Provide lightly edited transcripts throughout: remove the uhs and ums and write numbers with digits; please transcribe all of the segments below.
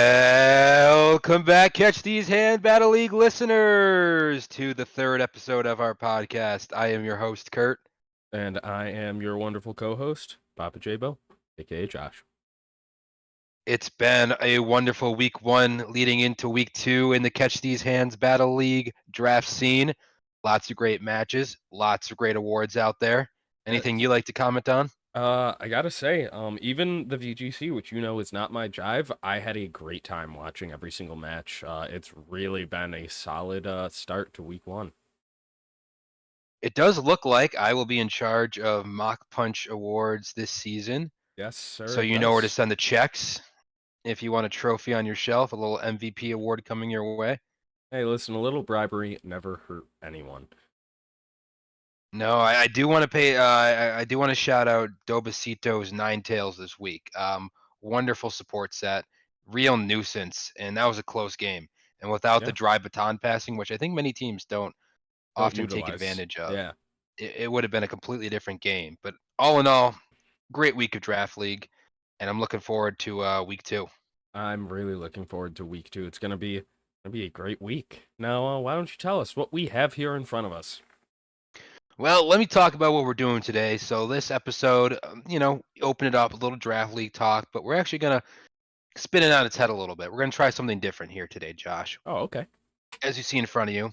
Welcome back, Catch These Hand Battle League listeners, to the third episode of our podcast. I am your host, Kurt. And I am your wonderful co-host, Papa J-Bo, aka Josh. It's been a wonderful week one leading into week two in the Catch These Hands Battle League draft scene. Lots of great matches, lots of great awards out there. Anything you like to comment on? I gotta say, even the VGC, which you know is not my jive, I had a great time watching every single match. It's really been a solid start to week one. It does look like I will be in charge of Mock Punch Awards this season, Yes, sir, so it you know where to does. send the checks. If you want a trophy on your shelf, a little MVP award coming your way. Hey, listen, a little bribery never hurt anyone. No, I do want to pay. I do want to shout out Dobacito's Nine Tails this week. Wonderful support set, real nuisance, and that was a close game. And without the Yeah, dry baton passing, which I think many teams don't don't often take utilize. advantage of, Yeah, it would have been a completely different game. But all in all, great week of draft league, and I'm looking forward to week two. I'm really looking forward to week two. It's gonna be a great week. Now, why don't you tell us what we have here in front of us? Well, let me talk about what we're doing today. So this episode, open it up a little draft league talk, but we're actually gonna spin it on its head a little bit. We're gonna try something different here today, Josh. Oh, okay. As you see in front of you,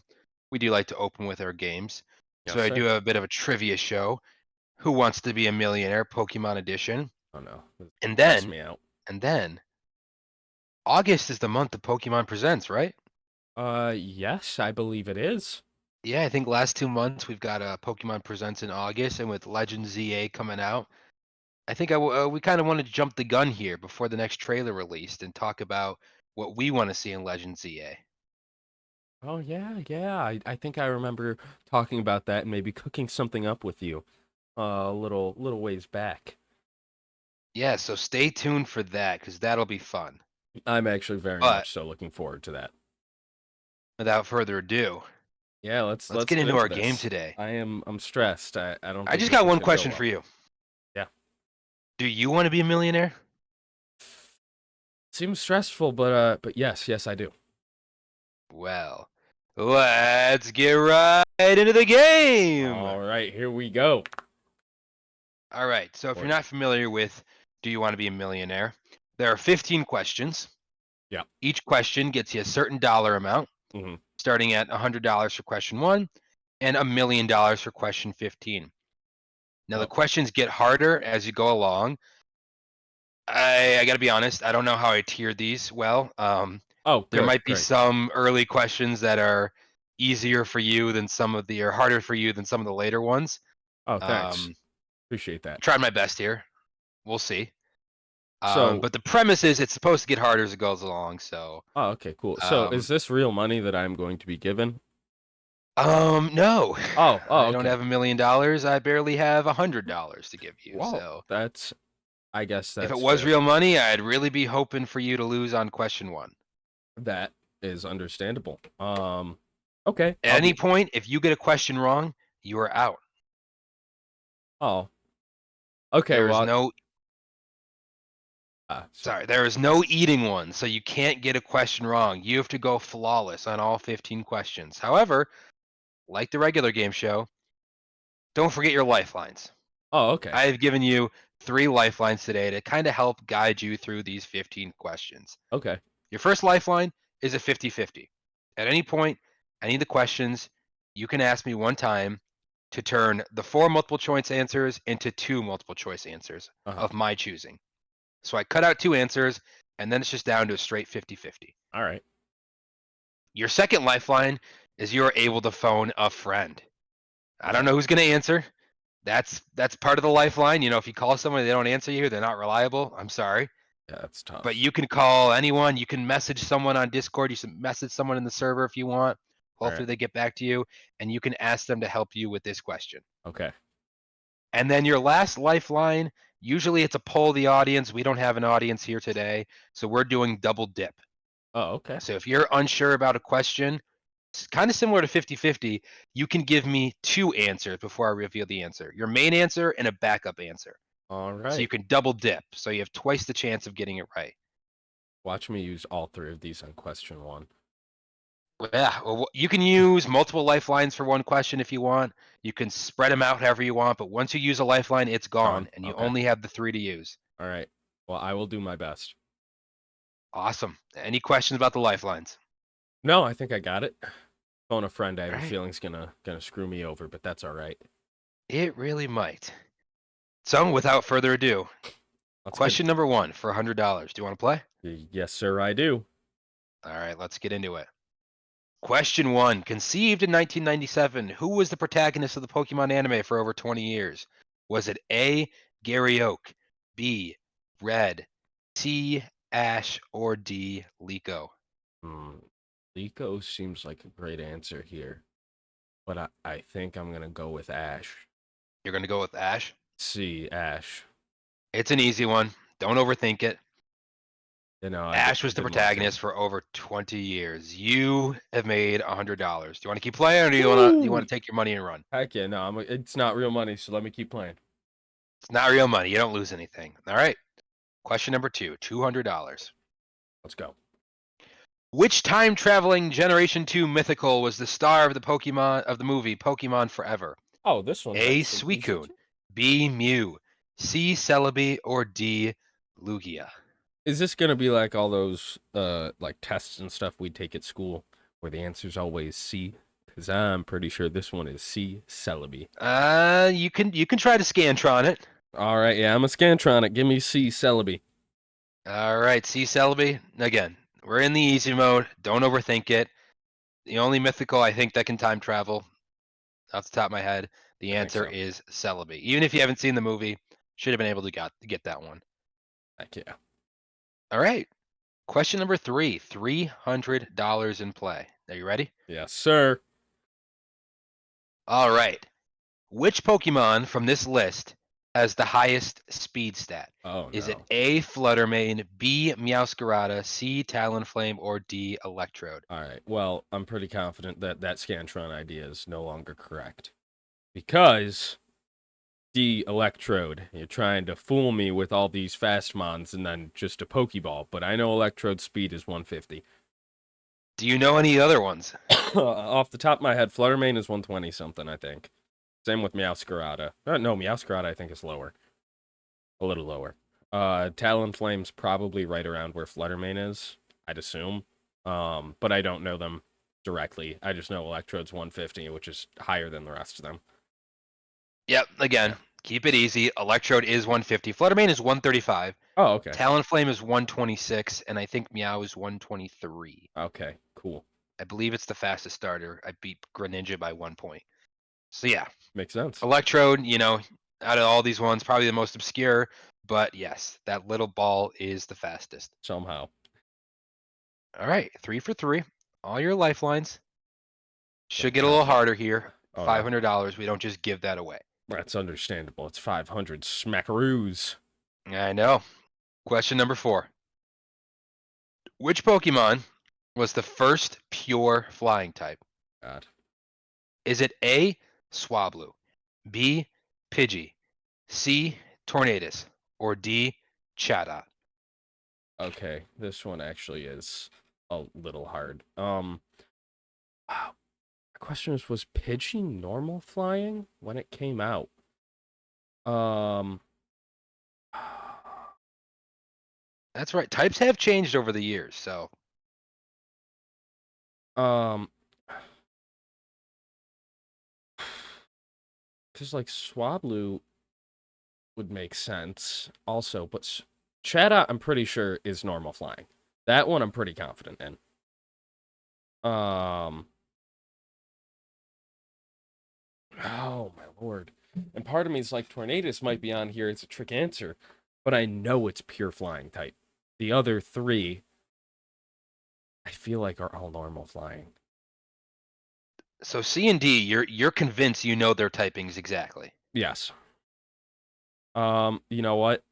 we do like to open with our games. So Yes, I do sir. have a bit of a trivia show. Who Wants to Be a Millionaire? Pokemon Edition. Oh no, this And stress then, me out. and then, August is the month of Pokemon Presents, right? Yes, I believe it is. Yeah, I think last 2 months we've got Pokemon Presents in August, and with Legend ZA coming out, I think we kind of wanted to jump the gun here before the next trailer released and talk about what we want to see in Legend ZA. Oh yeah, yeah. I think I remember talking about that and maybe cooking something up with you a little ways back. Yeah, so stay tuned for that because that'll be fun. I'm actually very But much so looking forward to that. without further ado, Yeah, let's let's let's get get into into our game this. today. I'm stressed. I don't I think just this got is one gonna go question for well. you. Yeah. Do you want to be a millionaire? Seems stressful, but yes, I do. Well, let's get right into the game. All right, here we go. All right, so if you're Lord. not familiar with Do You Want to Be a Millionaire? There are 15 questions. Yeah. Each question gets you a certain dollar amount, Hmm. starting at $100 for question 1 and $1,000,000 for question 15. Now, the Oh, questions get harder as you go along. I got to be honest, I don't know how I tiered these well. oh, There good, might be great. some early questions that are easier for you than or harder for you than some of the later ones. Oh, thanks. Um, Appreciate that. tried my best here. We'll see. So, But the premise is it's supposed to get harder as it goes along. So, oh, okay, cool. So, um, is this real money that I'm going to be given? no, Oh, I don't okay. have $1,000,000. I barely have $100 to give you. Well, So, I guess if it that's was fair. real money, I'd really be hoping for you to lose on question 1. That is understandable. Okay, At any point, if you get a question wrong, you are out. oh, okay, There is well, no sorry. Sorry, there is no eating one, so you can't get a question wrong. You have to go flawless on all 15 questions. However, like the regular game show, don't forget your lifelines. Oh, okay, I have given you 3 lifelines today to kind of help guide you through these 15 questions. okay, Your first lifeline is a 50-50. At any point, any of the questions, you can ask me one time to turn the 4 multiple choice answers into 2 multiple choice answers uh-huh. of my choosing. So I cut out 2 answers, and then it's just down to a straight 50-50. All right. Your second lifeline is you're able to phone a friend. I don't know who's going to answer. That's part of the lifeline. If you call someone and they don't answer you, they're not reliable. I'm sorry. Yeah, that's But tough. you can call anyone. You can message someone on Discord. You can message someone in the server if you want. All right. Hopefully they get back to you, and you can ask them to help you with this question. Okay. And then your last lifeline, usually it's a poll of the audience. We don't have an audience here today, so we're doing double dip. Oh, okay. So if you're unsure about a question, it's kind of similar to 50-50, you can give me 2 answers before I reveal the answer. Your main answer and a backup answer. All So you right. can double dip. So you have twice the chance of getting it right. Watch me use all three of these on question one. Yeah, well, you can use multiple lifelines for one question if you want. You can spread them out however you want, but once you use a lifeline, it's gone, Gone? and you Okay. only have the 3 to use. All right. Well, I will do my best. Awesome. Any questions about the lifelines? No, I think I got it. Phone a friend, I have All a right. feeling it's gonna screw me over, but that's all right. It really might. So, without further ado, Let's get question number 1 for $100. Do you want to play? Yes, sir, I do. All right, let's get into it. Question 1. Conceived in 1997, who was the protagonist of the Pokemon anime for over 20 years? Was it A, Gary Oak, B, Red, C, Ash, or D, Liko? Hmm. Liko seems like a great answer here, but I think I'm gonna go with Ash. You're going to go with Ash? C, Ash. It's an easy one. Don't overthink it. You know, Ash I was the didn't want to. protagonist for over 20 years. You have made $100. Do you want to keep playing, or do you want Woo! to take your money and run? Heck yeah, no, it's not real money, so let me keep playing. It's not real money. You don't lose anything. All right. Question number 2, $200. Let's go. Which time traveling Generation 2 mythical was the star of the movie Pokemon Forever? Oh, this one A. had some easy. Suicune, B. Mew, C. Celebi, or D. Lugia? Is this gonna be like all those like tests and stuff we take at school where the answer's always C? Because I'm pretty sure this one is C, Celebi. You can try to Scantron it. All right, yeah, I'm a Scantronic. Give me C, Celebi. All right, C. Celebi. Again, we're in the easy mode. Don't overthink it. The only mythical I think that can time travel, off the top of my head, the I think answer so. is Celebi. Even if you haven't seen the movie, should have been able to get that one. Heck yeah. All right. Question number 3, $300 in play. Are you ready? Yes, sir. All right. Which Pokemon from this list has the highest speed stat? Oh Is it no. A. Fluttermane, B. Meowscarada, C. Talonflame, or D. Electrode? All right. Well, I'm pretty confident that that Scantron idea is no longer correct because the Electrode. You're trying to fool me with all these fast mons and then just a Pokeball, but I know Electrode's speed is 150. Do you know any other ones? Off the top of my head, Fluttermane is 120 something, I think. Same with Meowscarada. No, Meowscarada I think is lower. A little lower. Talonflame's probably right around where Fluttermane is, I'd assume. But I don't know them directly. I just know Electrode's 150, which is higher than the rest of them. Yep, Yeah. again, keep it easy. Electrode is 150. Fluttermane is 135. Oh, okay. Talonflame is 126, and I think Meow is 123. Okay, cool. I believe it's the fastest starter. I beat Greninja by 1 point. So yeah, Makes sense. Electrode, out of all these ones, probably the most obscure, but yes, that little ball is the fastest. Somehow. All right, 3 for 3. All your lifelines. Gotta Should get a little count up. harder here. Oh, yeah. $500. We don't just give that away. That's understandable. It's 500 smackaroos. I know. Question number 4. Which Pokemon was the first pure flying type? God. Is it A, Swablu, B, Pidgey, C, Tornadus, or D, Chatot? Okay, this one actually is a little hard. Wow. The question was Pidgey normal flying when it came out? Um, That's right. Types have changed over the years, so um, because like Swablu would make sense also, but Chatot I'm pretty sure is normal flying. That one I'm pretty confident in. Um, oh my lord. And part of me is like Tornadus might be on here. It's a trick answer, but I know it's pure flying type. The other three, I feel like are all normal flying. C and D, you're convinced you know their typings exactly. Yes. You know what?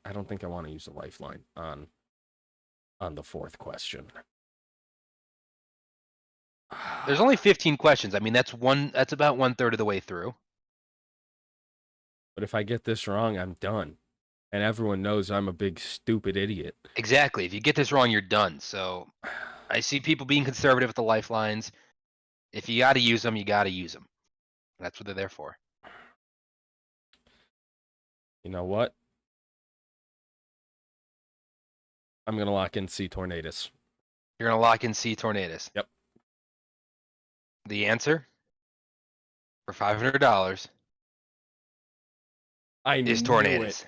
I don't think I want to use a lifeline on the fourth question. There's only 15 questions. I mean, that's about 1/3 of the way through. But if I get this wrong, I'm done. And everyone knows I'm a big stupid idiot. Exactly. If you get this wrong, you're done. So I see people being conservative with the lifelines. If you got to use them, you got to use them. That's what they're there for. You know what? I'm gonna lock in C Tornadoes. You're gonna lock in C Tornadoes. Yep. The answer for $500 I is knew it. Tornadoes.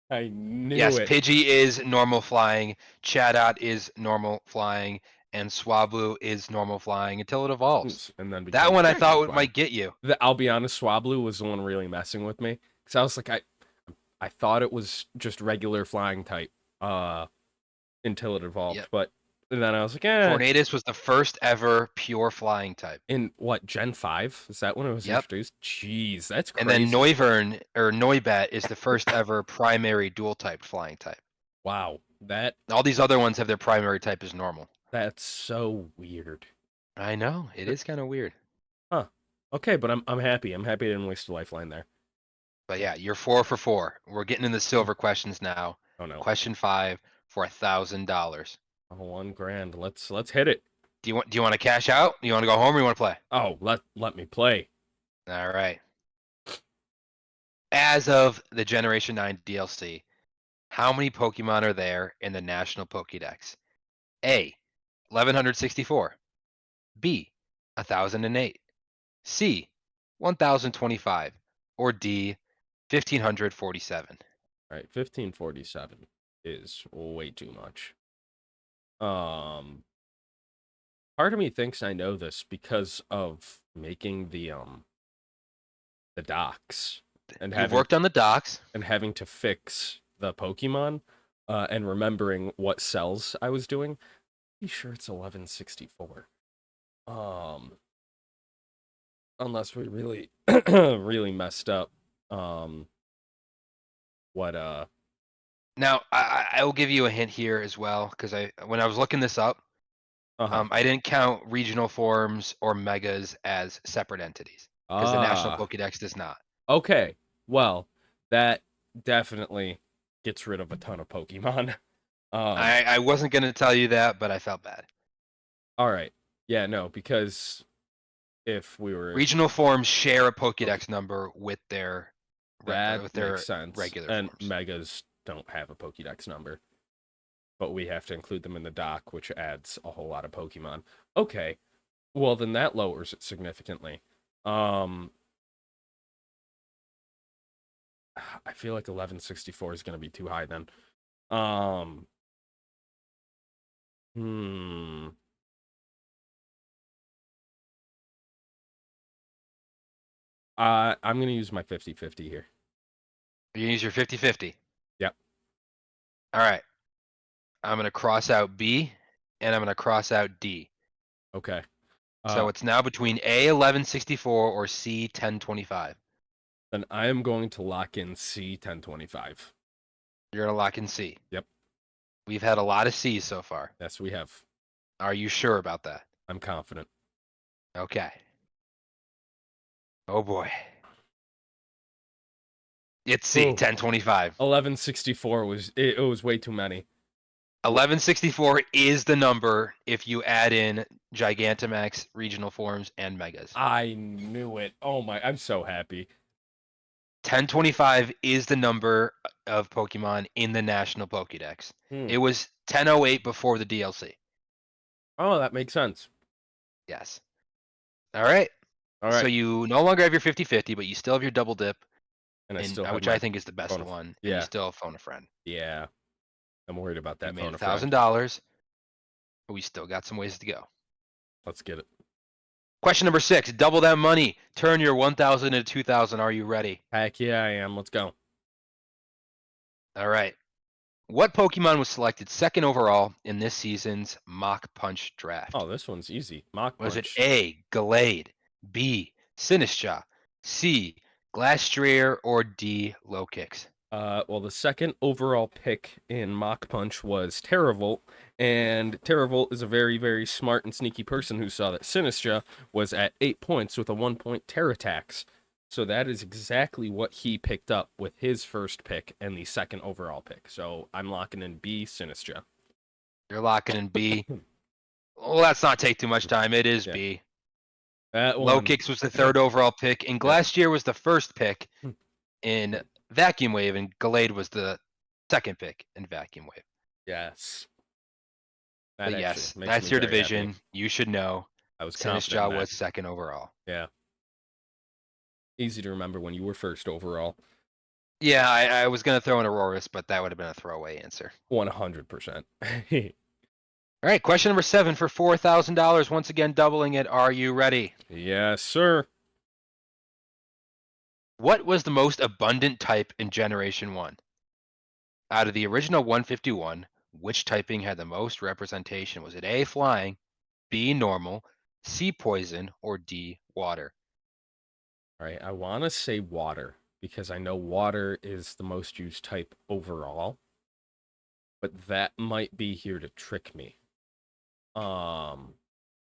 I knew Yes, it. Pidgey is normal flying, Chatot is normal flying, and Swablu is normal flying until it evolves. And then That becomes one I dragon thought flying. might get you. I'll be honest, Swablu was the one really messing with me. Because I was like, I thought it was just regular flying type until it evolved. Yep. But then I was like, eh. Tornadus was the first ever pure flying type. In what, Gen 5? Is that when it was Yep. introduced? Jeez, that's And then crazy. Noivern or Noibat is the first ever primary dual typed flying type. Wow. All these other ones have their primary type as normal. That's so weird. I know, it is kind of weird. Huh. Okay, but I'm happy. I'm happy I didn't waste a lifeline there. But yeah, you're 4 for 4. We're getting in the silver questions now. Oh no. Question 5 for $1,000. Oh, 1 grand. Let's hit it. Do you want to cash out? Do you want to go home or you want to play? Oh, let me play. All right. As of the Generation 9 DLC, how many Pokemon are there in the National Pokédex? A, 1164. B, 1008. C, 1025. Or D, 1547. All right, 1547 is way too much. Um, Part of me thinks I know this because of making the docs and You've worked on the docs. having to fix the Pokemon and remembering what cells I was doing. Pretty sure it's 1164. Unless we really really messed up what Now, I will give you a hint here as well, because when I was looking this up, uh-huh. I didn't count regional forms or megas as separate entities, because the National Ah, Pokédex does not. okay. Well, that definitely gets rid of a ton of Pokemon. I wasn't going to tell you that, but I felt bad. All right. Yeah, no, because if we were Regional forms share a okay, Pokédex number with their that with makes their sense. regular And forms. Megas don't have a Pokédex number, but we have to include them in the doc, which adds a whole lot of Pokemon. Okay. Well, then that lowers it significantly. Um I feel like 1164 is going to be too high then. Um hmm I'm going to use my 50-50 here. You use your 50-50. Yep. All right. I'm going to cross out B, and I'm going to cross out D. Okay. So it's now between A 1164 or C 1025. Then I am going to lock in C 1025. You're gonna lock in C. Yep. We've had a lot of C's so far. Yes, we have. Are you sure about that? I'm confident. Okay. Oh boy. It's C Ooh. 1025. 1164 it was way too many. 1164 is the number if you add in Gigantamax, regional forms, and megas. I knew it. Oh my, I'm so happy. 1025 is the number of Pokemon in the National Pokédex. Hmm. It was 1008 before the DLC. Oh, that makes sense. Yes. All right. All So right. you no longer have your 50-50, but you still have your double dip, And I and still have which my I think is the best phone. one, and you Yeah. still have phone a friend. Yeah. I'm worried about You that made phone a a friend. $1,000, but we still got some ways to go. Let's get it. Question number 6: double that money. Turn your 1,000 into 2,000. Are you ready? Heck yeah, I am. Let's go. All right. What Pokemon was selected second overall in this season's Mock Punch draft? Oh, this one's easy. Mach Was it Punch. A, Gallade, B, Sinistcha, C, Glastrier, or D, Lokix? Well, the second overall pick in Mach Punch was Terravolt, and Terravolt is a very, very smart and sneaky person who saw that Sinistra was at 8 points with a 1 point Terra tax. So that is exactly what he picked up with his first pick and the second overall pick. So I'm locking in B, Sinistra. You're locking in B. Well, let's not take too much time. It is Yeah. B. That Low one. Kicks was the third overall pick, and Yep. Glacier was the first pick in Vacuum Wave, and Gallade was the second pick in Vacuum Wave. Yes. That But actually yes, makes that's me your very happy. division. You should know. I was confident Sinistcha in that. was second overall. Yeah. Easy to remember when you were first overall. Yeah, I was gonna throw in Auroras, but that would have been a throwaway answer. 100%. All right, question number 7 for $4,000. Once again, doubling it. Are you ready? Yes, sir. What was the most abundant type in Generation 1? Out of the original 151, which typing had the most representation? Was it A, flying, B, normal, C, poison, or D, water? All right. I want to say water because I know water is the most used type overall, but that might be here to trick me.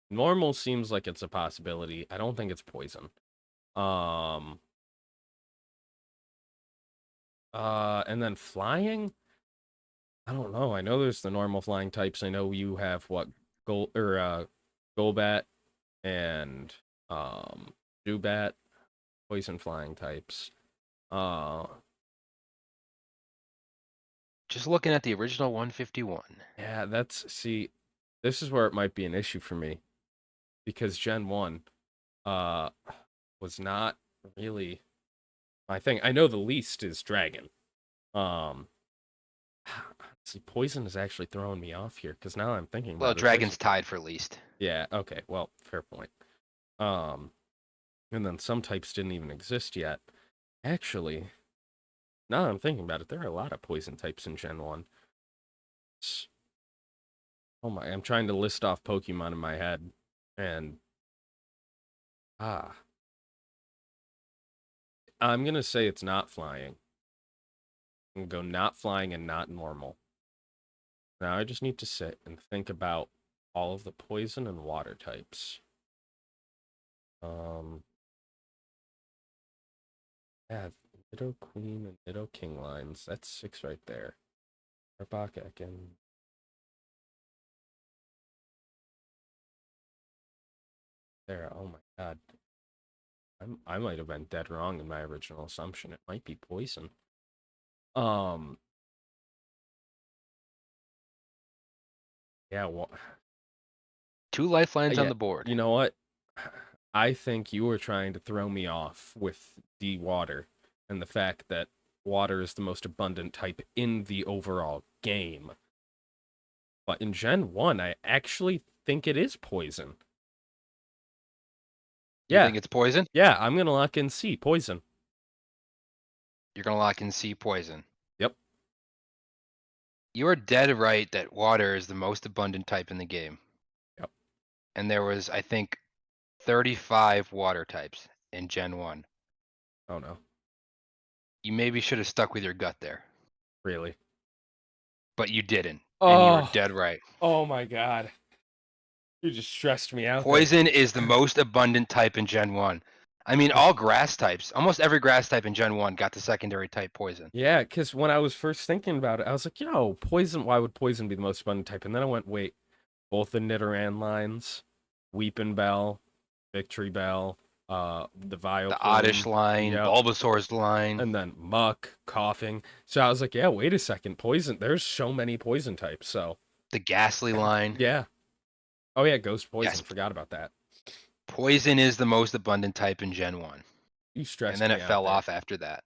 Normal seems like it's a possibility. I don't think it's poison. Um, and then flying? I don't know. I know there's the normal flying types. I know you have what Golbat and Zubat, poison flying types. Uh, Just looking at the original 151. yeah, this is where it might be an issue for me because Gen 1 uh was not really my thing. I know the least is Dragon. Um See, poison is actually throwing me off here because now I'm thinking Well, about it. Dragon's tied for least. Yeah, okay, well, fair point. Um, and then some types didn't even exist yet. Actually, now that I'm thinking about it, there are a lot of poison types in Gen 1. Oh my, I'm trying to list off Pokemon in my head. And, ah, I'm gonna say it's not flying. I'm gonna go not flying and not normal. Now I just need to sit and think about all of the poison and water types. Um, yeah, Nido Queen and Nido King lines. That's 6 right there. Arbok and there. Oh my god. I might have been dead wrong in my original assumption. It might be poison. Um, yeah, well, 2 lifelines on yeah, the board. you know what? I think you were trying to throw me off with the water and the fact that water is the most abundant type in the overall game. But in Gen 1, I actually think it is poison. You Yeah, think it's poison? yeah, I'm gonna lock in C, poison. You're gonna lock in C, poison. Yep. You are dead right that water is the most abundant type in the game. Yep. And there was, I think, 35 water types in Gen 1. Oh no, You maybe should have stuck with your gut there, really? but you didn't, and you were Oh, dead right. oh my god. You just stressed me out there. Poison is the most abundant type in Gen 1. I mean, all grass types, almost every grass type in Gen 1 got the secondary type poison. Yeah, because when I was first thinking about it, I was like, poison, why would poison be the most abundant type? And then I went, wait, both the Nidoran lines, Weepin' Bell, Victory Bell, the The Oddish Vileplume, line, yep, Bulbasaur's line, and then Muck, Coughing. So I was like, yeah, wait a second, poison, there's so many poison types, so the Ghastly line. yeah. Oh yeah, Ghost Yes, Poison, forgot about that. poison is the most abundant type in Gen 1. You And stressed then me it out fell there. off after that.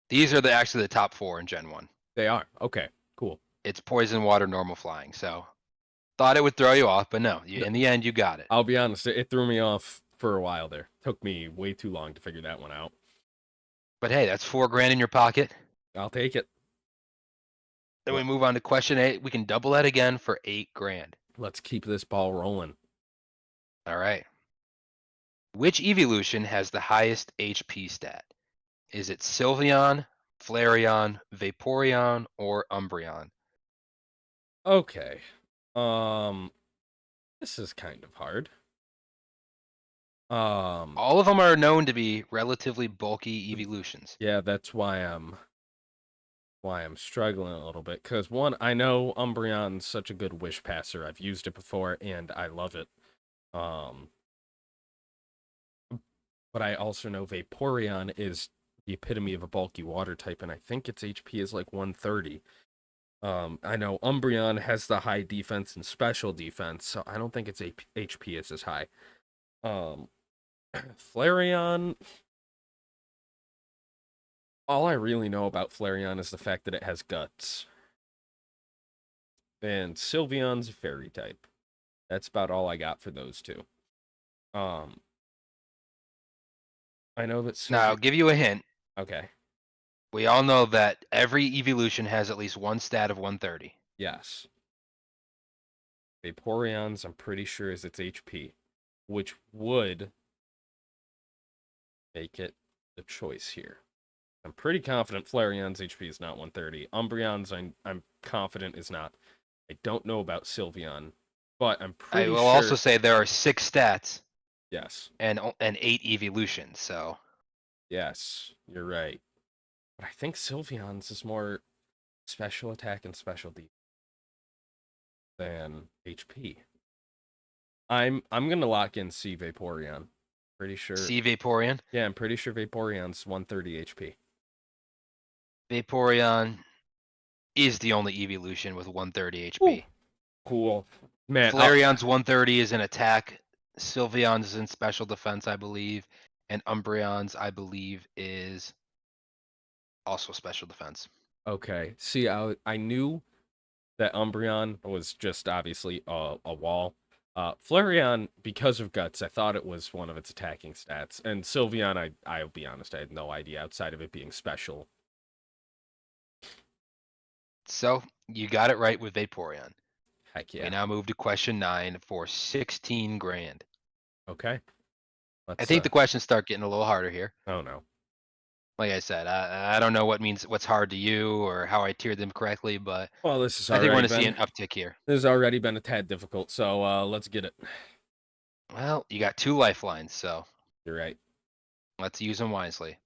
These are actually the top 4 in Gen 1. They are, okay, cool. It's poison, water, normal, flying. So thought it would throw you off, but no, in the end, you got it. I'll be honest, it threw me off for a while there. Took me way too long to figure that one out. But hey, that's $4,000 in your pocket. I'll take it. Then we move on to question 8. We can double that again for $8,000. Let's keep this ball rolling. All right. Which evolution has the highest HP stat? Is it Sylveon, Flareon, Vaporeon, or Umbreon? Okay. This is kind of hard. All of them are known to be relatively bulky evolutions. Yeah, that's why I'm struggling a little bit. Because one, I know Umbreon's such a good wish passer. I've used it before and I love it. Um, but I also know Vaporeon is the epitome of a bulky water type, and I think its HP is like 130. I know Umbreon has the high defense and special defense, so I don't think its HP is as high. Um, Flareon, all I really know about Flareon is the fact that it has guts. And Sylveon's a fairy type. That's about all I got for those two. Um, I know that Now, I'll Sylveon. give you a hint. Okay, We all know that every evolution has at least one stat of 130. yes. Vaporeon's, I'm pretty sure, is its HP, which would make it the choice here. I'm pretty confident Flareon's HP is not 130. Umbreon's, I'm confident is not. I don't know about Sylveon, but I'm I pretty will also sure. say there are 6 stats Yes, and 8 evolutions, so yes, you're right. But I think Sylveon's is more special attack and special defense than HP. I'm gonna lock in C Vaporeon. Pretty sure. C Vaporeon. Yeah, I'm pretty sure Vaporeon's 130 HP. Vaporeon is the only evolution with 130 Ooh, HP. cool. Man, Flareon's 130 is in attack. Sylveon's is in special defense, I believe. And Umbreon's, I believe, is also special defense. okay. See, I knew that Umbreon was just obviously a wall. Flareon, because of guts, I thought it was one of its attacking stats. And Sylveon, I'll be honest, I had no idea outside of it being special. So you got it right with Vaporeon. Heck We yeah. now move to question 9 for 16 grand. Okay. I Let's think the questions start getting a little harder here. oh no. Like I said, I don't know what's hard to you or how I tiered them correctly, but Well, this has I think we're already going to see been an uptick here. this has already been a tad difficult, so let's get it. Well, you got 2 lifelines, so You're right. let's use them wisely.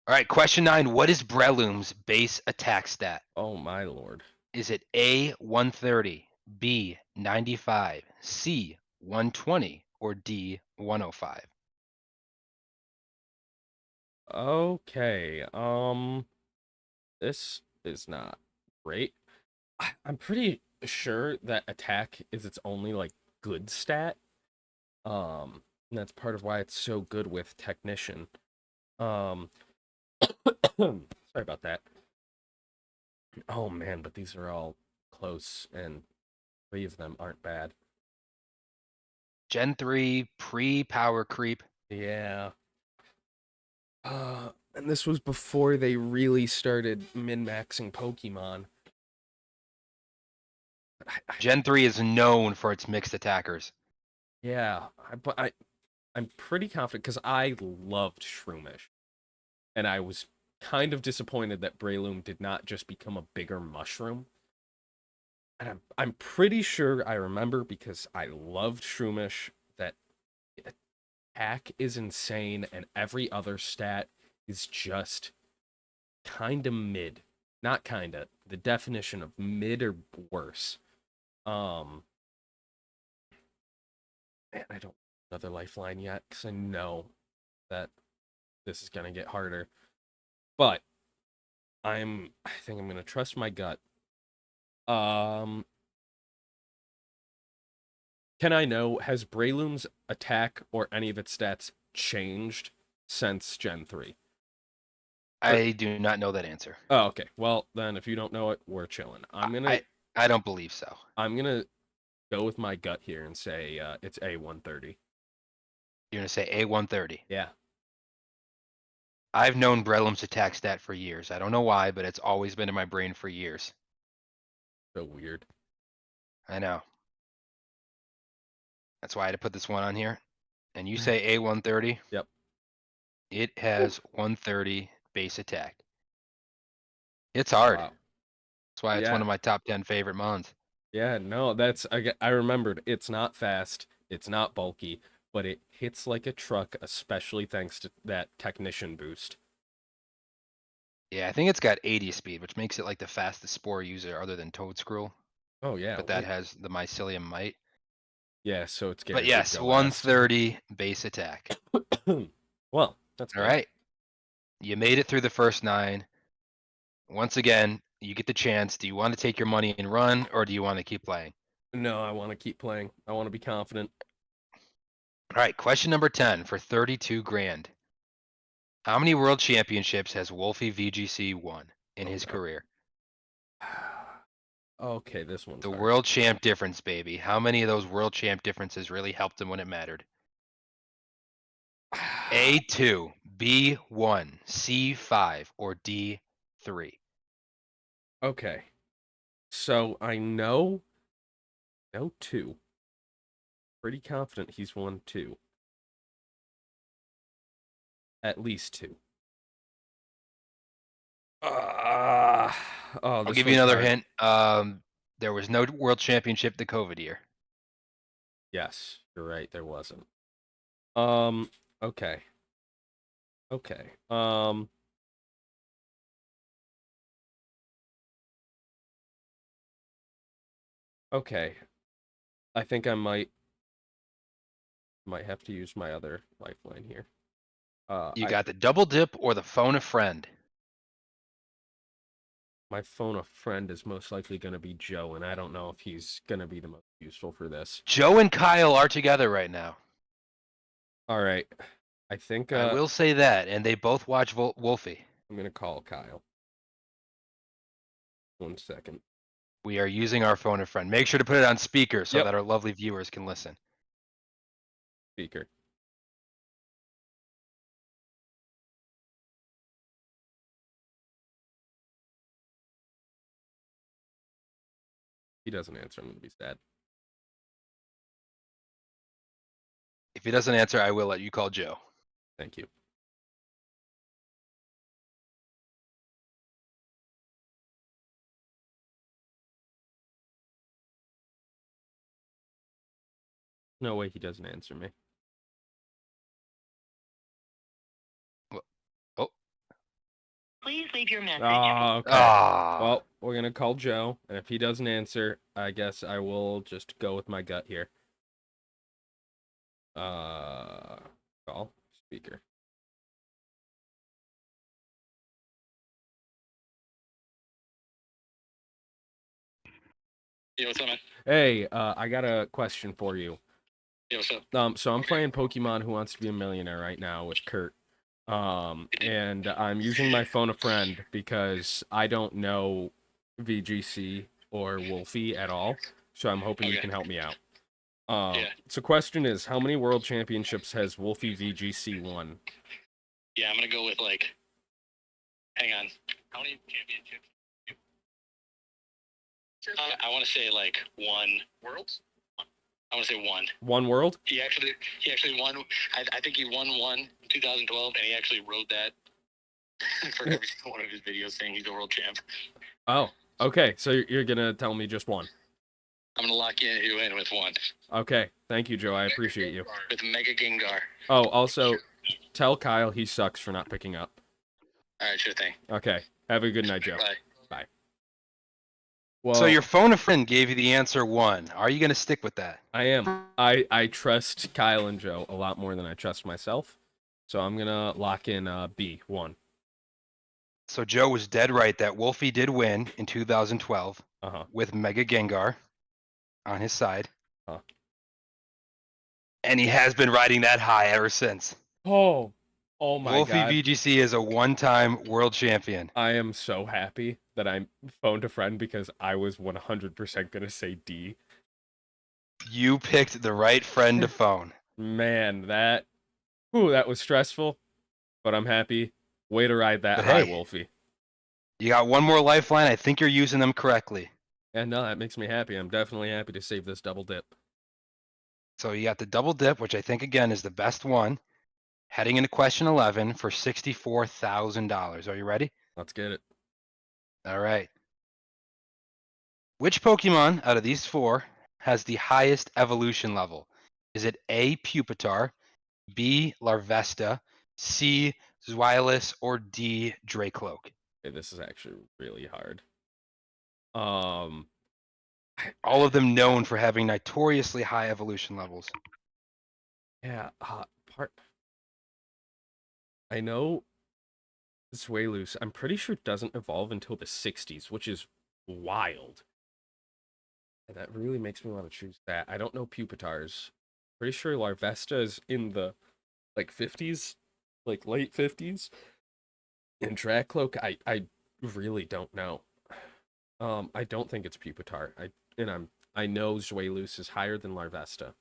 All right, question 9. What is Breloom's base attack stat? Oh my lord. Is it A, 130, B, 95, C, 120, or D, 105? Okay. This is not great. I'm pretty sure that attack is its only like good stat. And that's part of why it's so good with technician. Um, sorry about that. Oh man, but these are all close, and 3 of them aren't bad. Gen 3 pre-power creep. Yeah. And this was before they really started min-maxing Pokemon. Gen 3 is known for its mixed attackers. Yeah, I'm pretty confident because I loved Shroomish, and I was kind of disappointed that Breloom did not just become a bigger mushroom. And I'm pretty sure I remember because I loved Shroomish that attack is insane and every other stat is just kinda mid. Not kinda. The definition of mid or worse. Um Man, I don't another lifeline yet because I know that this is gonna get harder. But I think I'm gonna trust my gut. Um can I know, has Breloom's attack or any of its stats changed since Gen 3? Or I do not know that answer. oh, okay. Well, then if you don't know it, we're chilling. I don't believe so. I'm gonna go with my gut here and say it's A130. You're going to say A130. Yeah. I've known Breloom's attack stat for years. I don't know why, but it's always been in my brain for years. So weird. I know. That's why I had to put this one on here. And you say A130. Yep. It Ooh. has 130 base attack. It's hard. Wow. That's why it's one Yeah. of my top 10 favorite mons. Yeah, no, I remembered. It's not fast, it's not bulky, but it hits like a truck, especially thanks to that technician boost. Yeah, I think it's got 80 speed, which makes it like the fastest spore user other than Toadscruel, Oh yeah, but that has the mycelium might. yeah, so it's But guaranteed to yes, go last. 130 base attack. Well, that's All good. right. You made it through the first 9. Once again, you get the chance. Do you want to take your money and run, or do you want to keep playing? No, I want to keep playing. I want to be confident. All right, question number 10 for 32 grand. How many world championships has Wolfie VGC won in Oh his no. career? Okay, this one's The hard. world champ difference, baby. How many of those world champ differences really helped him when it mattered? A2, B1, C5, or D3? Okay. So I know 2. Pretty confident he's won 2. At least 2. Uh, oh, I'll this give you one's another hard. hint. There was no world championship the COVID year. Yes, you're right, there wasn't. Okay. Okay. Okay. I think I might have to use my other lifeline here. You I got the double dip or the phone a friend. my phone a friend is most likely going to be Joe, and I don't know if he's going to be the most useful for this. Joe and Kyle are together right now. All right. I think I will say that, and they both watch Wolfie. I'm going to call Kyle. 1 second. We are using our phone a friend. Make sure to put it on speaker so Yep. that our lovely viewers can listen. Speaker. He doesn't answer. I'm going to be sad. If he doesn't answer, I will let you call Joe. Thank you. No way he doesn't answer me. Oh. Please leave your message. Oh, okay. Ah. Well, we're going to call Joe, and if he doesn't answer, I guess I will just go with my gut here. Call speaker. Yo, what's up, man? Hey, I got a question for you. Yo, what's up? So I'm playing Pokemon Who Wants to Be a Millionaire right now with Kurt. And I'm using my phone a friend because I don't know VGC or Wolfie at all. So I'm hoping you can help me out. Yeah. So question is, how many world championships has Wolfie VGC won? Yeah, I'm gonna go with like. Hang on. How many championships? I want to say like 1 worlds. I want to say 1. One world? He actually won. I think he won 1 in 2012, and he actually wrote that for every single one of his videos, saying he's a world champ. Oh, okay. So you're gonna tell me just 1. I'm gonna lock you in with 1. Okay. Thank you, Joe. I appreciate you. With Mega Gengar. Oh, also, tell Kyle he sucks for not picking up. All right, sure thing. Okay. Have a good night, Joe. Bye. Well, So your phone a friend gave you the answer 1. Are you going to stick with that? I am. I trust Kyle and Joe a lot more than I trust myself. So I'm gonna lock in B1. So Joe was dead right that Wolfie did win in 2012 Uh-huh. with Mega Gengar on his side. Huh. And he has been riding that high ever since. Oh my Wolfie God. VGC is a one-time world champion. I am so happy that I phoned a friend because I was 100% gonna say D. You picked the right friend to phone. Man, that was stressful, but I'm happy. Way to ride that But high, hey, Wolfie. you got one more lifeline. I think you're using them correctly. And no, that makes me happy. I'm definitely happy to save this double dip. So you got the double dip, which I think again is the best one. Heading into question 11 for $64,000. Are you ready? Let's get it. All right. Which Pokemon out of these 4 has the highest evolution level? Is it A, Pupitar, B, Larvesta, C, Zweilous, or D, Dracloak? Okay, this is actually really hard. Um, All of them known for having notoriously high evolution levels. yeah, I know Zweilous, I'm pretty sure it doesn't evolve until the 60s, which is wild. And that really makes me want to choose that. I don't know Pupitars. Pretty sure Larvesta is in the like 50s, like late 50s. And Dracloak, I really don't know. I don't think it's Pupitar. I know Zweilous is higher than Larvesta.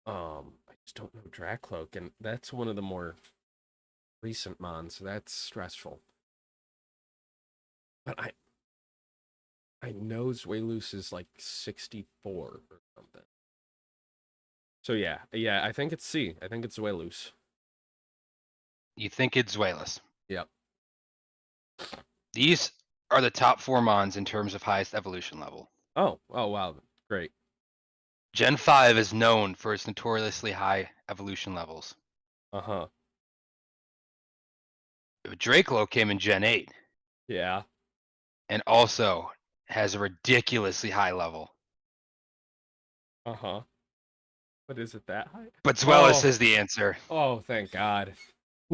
I just don't know Dracloak, and that's one of the more recent mons. That's stressful. But I know Zweilous is like 64 or something. So yeah, I think it's C. I think it's Zweilous. You think it's Zweilous. Yep. These are the top 4 mons in terms of highest evolution level. Oh wow, great. Gen 5 is known for its notoriously high evolution levels. Uh-huh. Dracloak came in Gen 8 Yeah. and also has a ridiculously high level. Uh-huh. But is it that high? But Zweilous is the answer. Oh, thank God.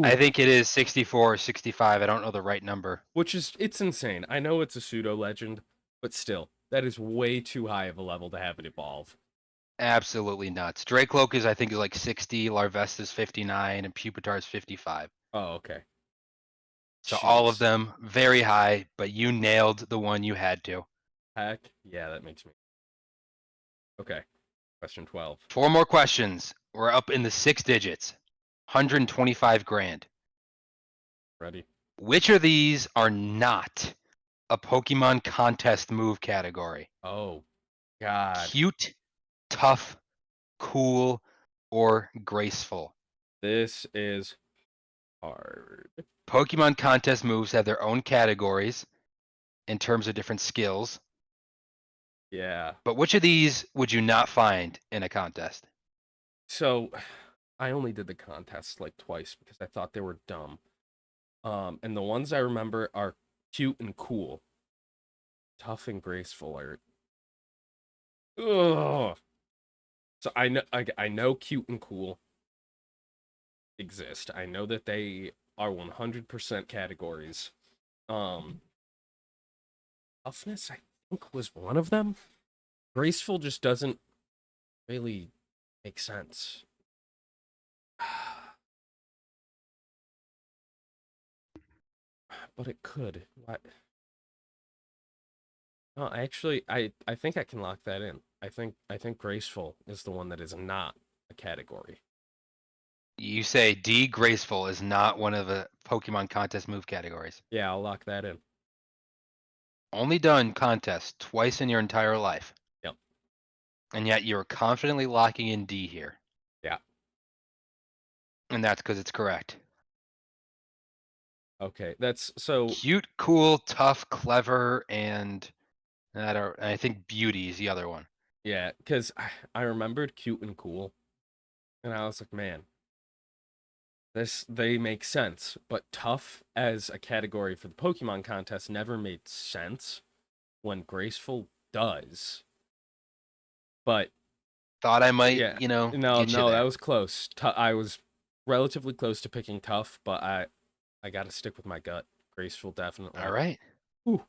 I Ooh. think it is 64 or 65. I don't know the right number. Which is, it's insane. I know it's a pseudo legend, but still, that is way too high of a level to have it evolve. Absolutely nuts. Dracloak is, I think, is like 60, Larvesta's 59, and Pupitar's 55. Oh, okay. So all of Jeez. them very high, but you nailed the one you had to. Heck, yeah, that makes me. Okay. Question 12. 4 more questions. We're up in the 6 digits. 125 grand. Ready? Which of these are not a Pokemon contest move category? Oh, God. Cute, tough, cool, or graceful? This is hard. Pokemon contest moves have their own categories in terms of different skills, Yeah. but which of these would you not find in a contest? So, I only did the contest like twice because I thought they were dumb. And the ones I remember are cute and cool. Tough and graceful are. Ugh. So I know cute and cool exist. I know that they are 100% categories. Toughness I think was one of them. Graceful just doesn't really make sense. But it could. What? No, actually, I think I can lock that in. I think graceful is the one that is not a category. You say D, graceful, is not one of the Pokemon contest move categories. Yeah, I'll lock that in. Only done contests twice in your entire life. Yep. And yet you're confidently locking in D here. Yeah. And that's because it's correct. Okay, that's so. Cute, cool, tough, clever, and I think beauty is the other one. Yeah, because I remembered cute and cool, and I was like, man, they make sense. But tough as a category for the Pokemon contest never made sense when graceful does. But Thought I might, yeah, get you that there. was close. I was relatively close to picking tough, but I got to stick with my gut. Graceful, definitely. All right. Ooh.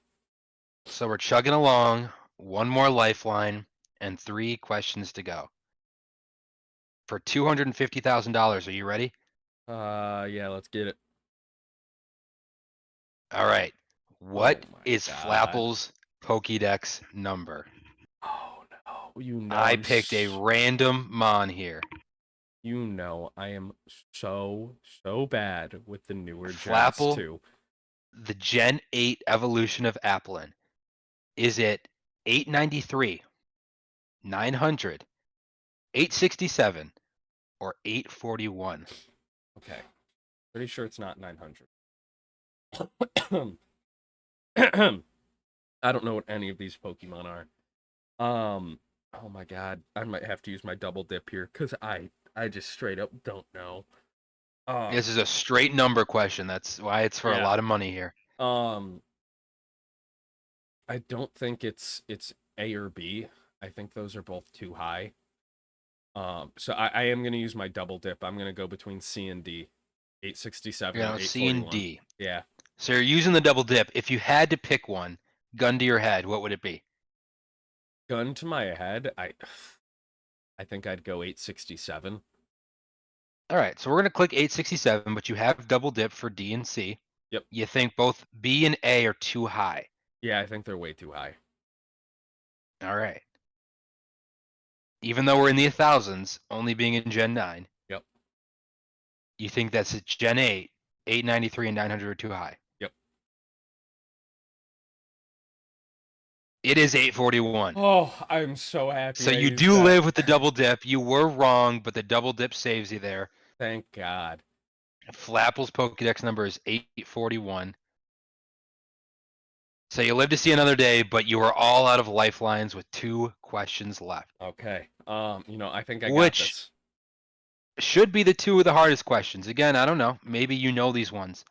So we're chugging along. One more lifeline and 3 questions to go. For $250,000, are you ready? Yeah, let's get it. All right. Oh What my is God. Flapple's Pokédex number? Oh no, you know I picked a random mon here. You know, I am so bad with the newer gens Flapple, too. the Gen 8 evolution of Applin. Is it 893, 900, 867, or 841? Okay. Pretty sure it's not 900. I don't know what any of these Pokemon are. Oh my god, I might have to use my double dip here because I just straight up don't know. This is a straight number question. That's why it's for a Yeah. lot of money here. I don't think it's A or B. I think those are both too high. So I am gonna use my double dip. I'm gonna go between C and D, 867 You or know, C and 841. D. Yeah, So you're using the double dip. If you had to pick one, gun to your head, what would it be? gun to my head, I think I'd go 867. All right, so we're going to click 867, but you have double dip for D and C. Yep. You think both B and A are too high. Yeah, I think they're way too high. All right. Even though we're in the thousands, only being in Gen 9, Yep. you think that's at Gen 8, 893 and 900 are too high. Yep. It is 841. Oh, I'm so happy So I you used do that. live with the double dip. You were wrong, but the double dip saves you there. Thank God. Flapple's Pokedex number is 841. So you live to see another day, but you are all out of lifelines with 2 questions left, Okay. I think I got which this. should be the 2 of the hardest questions. Again, I don't know. Maybe you know these ones.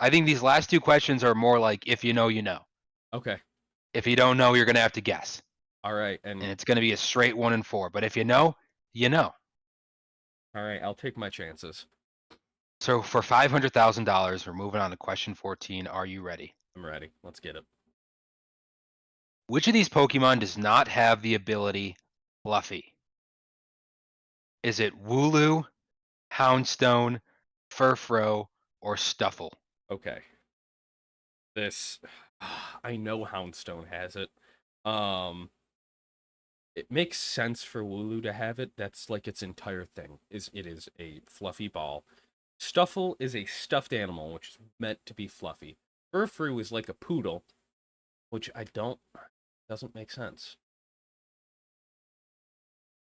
I think these last 2 questions are more like if you know, you know. Okay. If you don't know, you're going to have to guess. All right. And And it's going to be a straight 1 and 4. But if you know, you know. all right, I'll take my chances. So for $500,000, we're moving on to question 14. Are you ready? I'm ready. Let's get it. Which of these Pokemon does not have the ability Fluffy? Is it Wooloo, Houndstone, Furfrou, or Stuffle? Okay. This I know Houndstone has it. Um it makes sense for Wooloo to have it. That's like its entire thing. It is a fluffy ball. Stuffle is a stuffed animal, which is meant to be fluffy. Furfrou is like a poodle, which I don't doesn't make sense.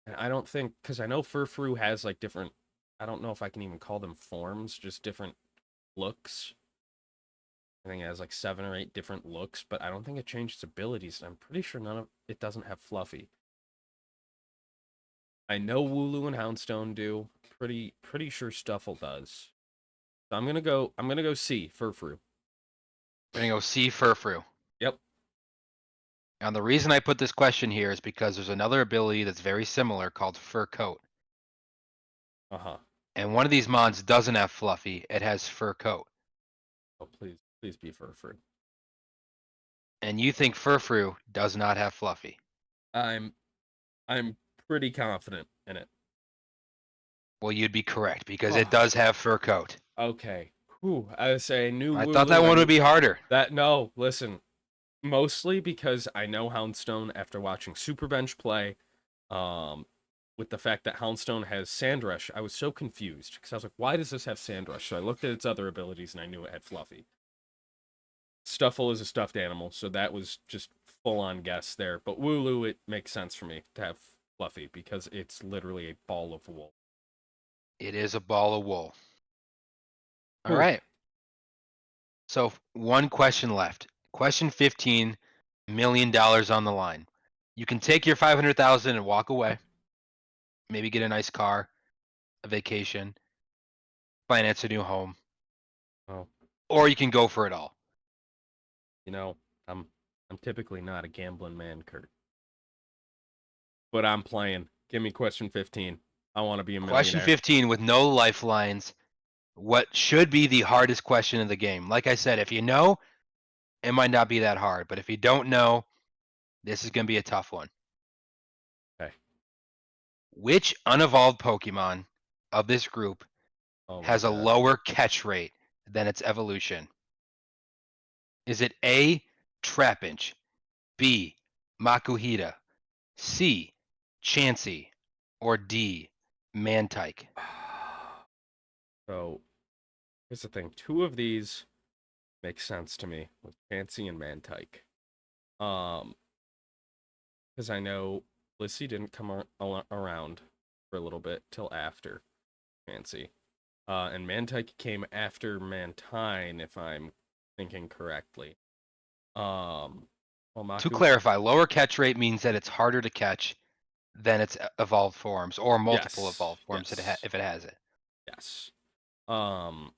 And I don't think because I know Furfrou has like different. I don't know if I can even call them forms, just different looks. I think it has like 7 or 8 different looks, but I don't think it changed its abilities. And I'm pretty sure none of it doesn't have Fluffy. I know Wooloo and Houndstone do. Pretty sure Stuffle does. So I'm gonna go C, Furfrou. We're going to go C, Furfrou. Yep. Now, the reason I put this question here is because there's another ability that's very similar called Fur Coat. Uh-huh. And one of these mons doesn't have Fluffy, it has Fur Coat. Oh, please be Furfrou. And you think Furfrou does not have Fluffy. I'm pretty confident in it. Well, you'd be correct because Oh, it does have Fur Coat. okay. Whew. I say I knew I thought Wooloo. that one would be harder. No, listen. Mostly because I know Houndstone after watching Superbench play. With the fact that Houndstone has Sandrush, I was so confused because I was like, why does this have Sandrush? So I looked at its other abilities and I knew it had Fluffy. Stuffle is a stuffed animal, so that was just full on guess there. But Wooloo, it makes sense for me to have Fluffy because it's literally a ball of wool. It is a ball of wool. All Ooh. right. So one question left. Question 15, $1 million on the line. You can take your 500,000 and walk away. Maybe get a nice car, a vacation, finance a new home, Oh, or you can go for it all. you know, I'm typically not a gambling man, Kurt. But I'm playing. Give me question 15. I want to be a Question millionaire. 15 with no lifelines. What should be the hardest question of the game? Like I said, if you know, it might not be that hard. But if you don't know, this is going to be a tough one. Okay. Which unevolved Pokemon of this group Oh my has a god. lower catch rate than its evolution? Is it A, Trapinch, B, Makuhita, C, Chansey, or D, Mantike? So here's the thing. 2 of these make sense to me with Chansey and Mantike. Because I know Lissy didn't come around for a little bit till after Chansey. And Mantike came after Mantine, if I'm thinking correctly. Well, To Maku. clarify, lower catch rate means that it's harder to catch. then its evolved forms or multiple Yes, evolved forms yes, if it has it. yes. Um,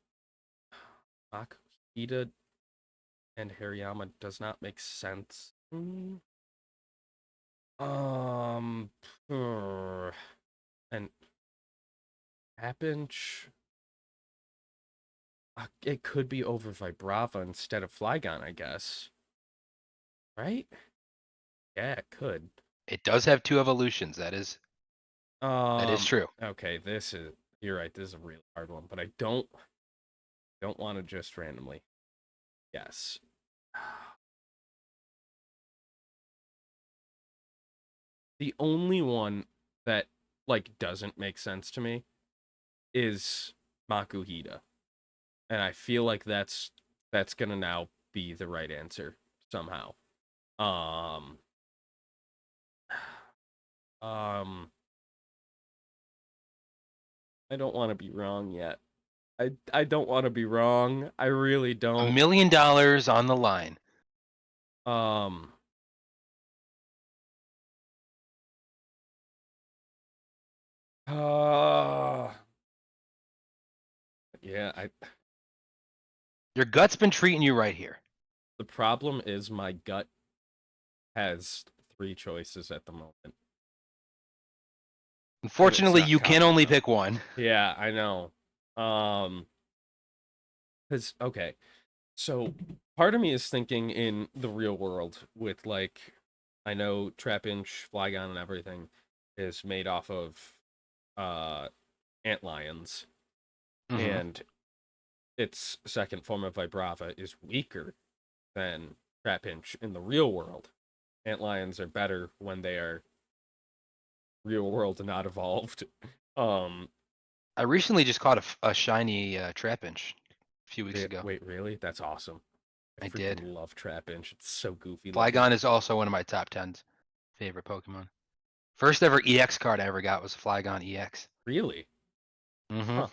Makuhita and Hariyama does not make sense. Um, uh, and Trapinch, it could be over Vibrava instead of Flygon, I guess. Right? Yeah, it could. It does have 2 evolutions. That is Um, true. okay, you're right, this is a really hard one, but I don't want to just randomly guess. The only one that like doesn't make sense to me is Makuhita. And I feel like that's gonna now be the right answer somehow. Um um I don't want to be wrong yet. I don't want to be wrong. I really $1 don't. million on the line. Um uh yeah, Your gut's been treating you right here. the problem is my gut has 3 choices at the moment. And it's Unfortunately, not you can counting only them. pick one. Yeah, I know. Cuz okay. So part of me is thinking in the real world with like I know Trapinch, Flygon and everything is made off of uh antlions Hmm. and its second form of Vibrava is weaker than Trapinch in the real world. Antlions are better when they are real world and not evolved. Um I recently just caught a shiny Trapinch a few weeks ago. wait, really? That's awesome. I I did. freaking love Trapinch. It's so goofy looking. Flygon is also one of my top 10 favorite Pokemon. First ever EX card I ever got was a Flygon EX. Really? Hmm. Huh.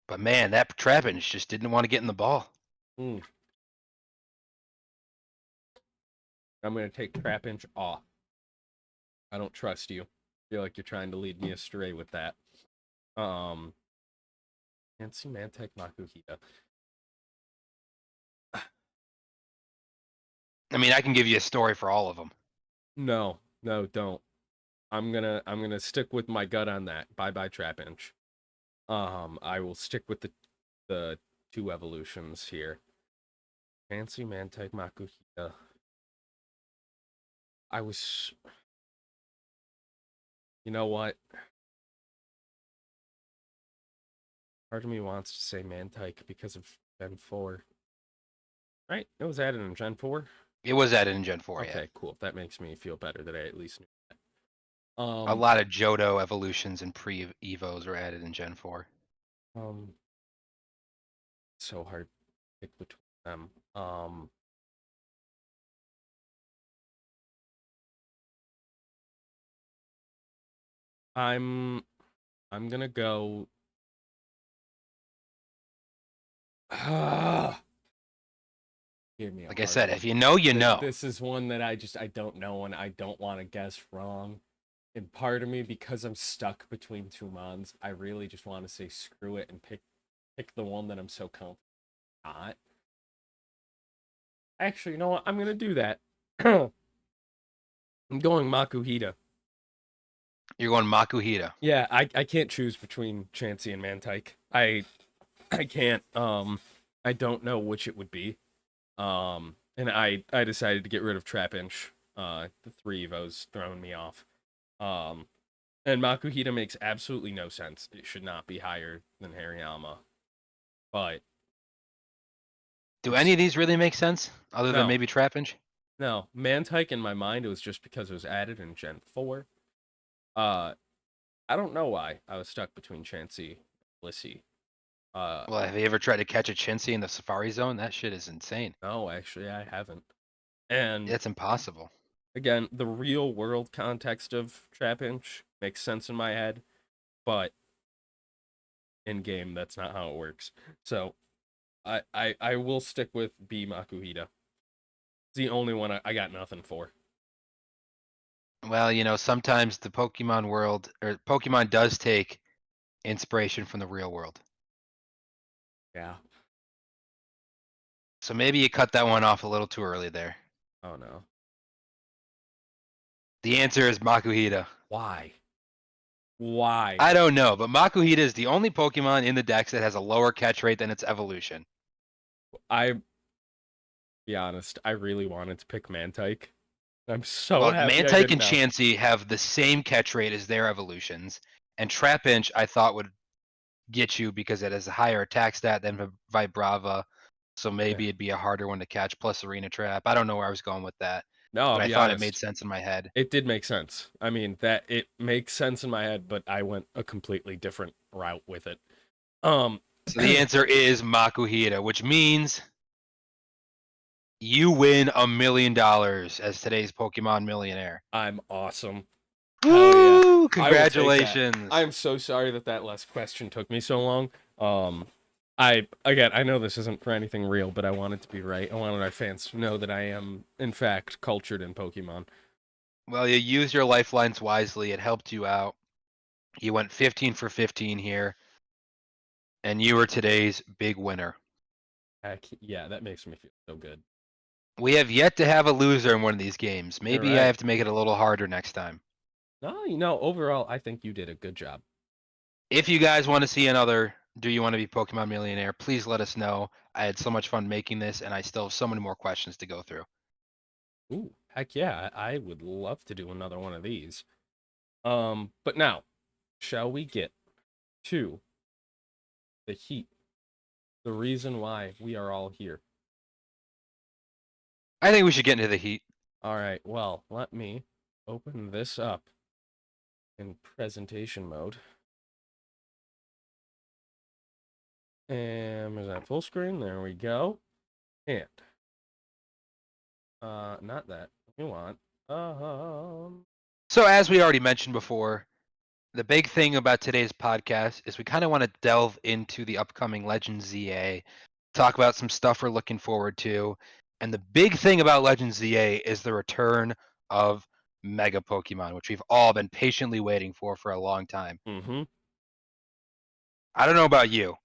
But man, that Trapinch just didn't want to get in the ball. Mm. I'm gonna take Trapinch off. I don't trust you. I feel like you're trying to lead me astray with that. Um, Nancy Mantek Makuhita. I mean, I can give you a story for all of them. No, no, don't. I'm gonna stick with my gut on that. Bye bye Trapinch. I will stick with the 2 evolutions here. Fancy Mantek Makuhita. I was, you know what? Part of me wants to say Mantike because of Gen 4. Right? It was added in Gen 4. It was added in Gen 4, yeah. Okay, cool. That makes me feel better that I at least knew that. A lot of Johto evolutions and pre-evos were added in Gen 4. Um, so hard to pick between them. I'm I'm gonna go. Give me a Like I hard said, one. if you know, you know. This is one that I don't know and I don't want to guess wrong. And part of me, because I'm stuck between 2 mons, I really just want to say screw it and pick the one that I'm so confident not. Actually, you know what? I'm gonna do that. I'm going Makuhita. You're going Makuhita. Yeah, I can't choose between Chansey and Mantike. I can't. I don't know which it would be. And I decided to get rid of Trapinch. The 3 Evos throwing me off. Um, and Makuhita makes absolutely no sense. It should not be higher than Hariyama. But Do it's any of these really make sense, other than no, maybe Trapinch? no. Mantike in my mind, it was just because it was added in Gen 4. Uh, I don't know why I was stuck between Chansey and Blissey. Uh, Well, have you ever tried to catch a Chinsey in the Safari Zone? That shit is insane. no, actually, I haven't. And It's impossible. again, the real world context of Trapinch makes sense in my head, but in game, that's not how it works. So I will stick with B Makuhita. It's the only one I got nothing for. Well, sometimes the Pokemon world or Pokemon does take inspiration from the real world. Yeah. So maybe you cut that one off a little too early there. Oh no. The answer is Makuhita. Why? Why? I don't know, but Makuhita is the only Pokemon in the dex that has a lower catch rate than its evolution. Be honest, I really wanted to pick Mantike. I'm so Well, happy I Mantike didn't and now. Chansey have the same catch rate as their evolutions, and Trapinch I thought would get you because it has a higher attack stat than Vibrava, so maybe Yeah. it'd be a harder one to catch, plus Arena Trap. I don't know where I was going with that, No, I'll but I be thought it made honest. sense in my head. It did make sense. I mean, that it makes sense in my head, but I went a completely different route with it. So the answer is Makuhita, which means you win $1 million as today's Pokemon millionaire. I'm awesome. Woo! Yeah. I will take that. Congratulations. I'm so sorry that last question took me so long. I know this isn't for anything real, but I want it to be right. I wanted our fans to know that I am, in fact, cultured in Pokemon. Well, you used your lifelines wisely. It helped you out. You went 15 for 15 here, and you were today's big winner. Heck, yeah, that makes me feel so good. We have yet to have a loser in one of these games. Maybe You're I right. have to make it a little harder next time. No, overall, I think you did a good job. If you guys want to see another Do You Want to Be Pokemon Millionaire, please let us know. I had so much fun making this, and I still have so many more questions to go through. Ooh, heck yeah, I would love to do another one of these. But now, shall we get to the heat? The reason why we are all here. I think we should get into the heat. All right, well, let me open this up in presentation mode. And is that full screen? There we go. And not that we want. So, as we already mentioned before, the big thing about today's podcast is we kind of want to delve into the upcoming Legends ZA, talk about some stuff we're looking forward to. And the big thing about Legends ZA is the return of Mega Pokemon, which we've all been patiently waiting for a long time. Mm-hmm. I don't know about you,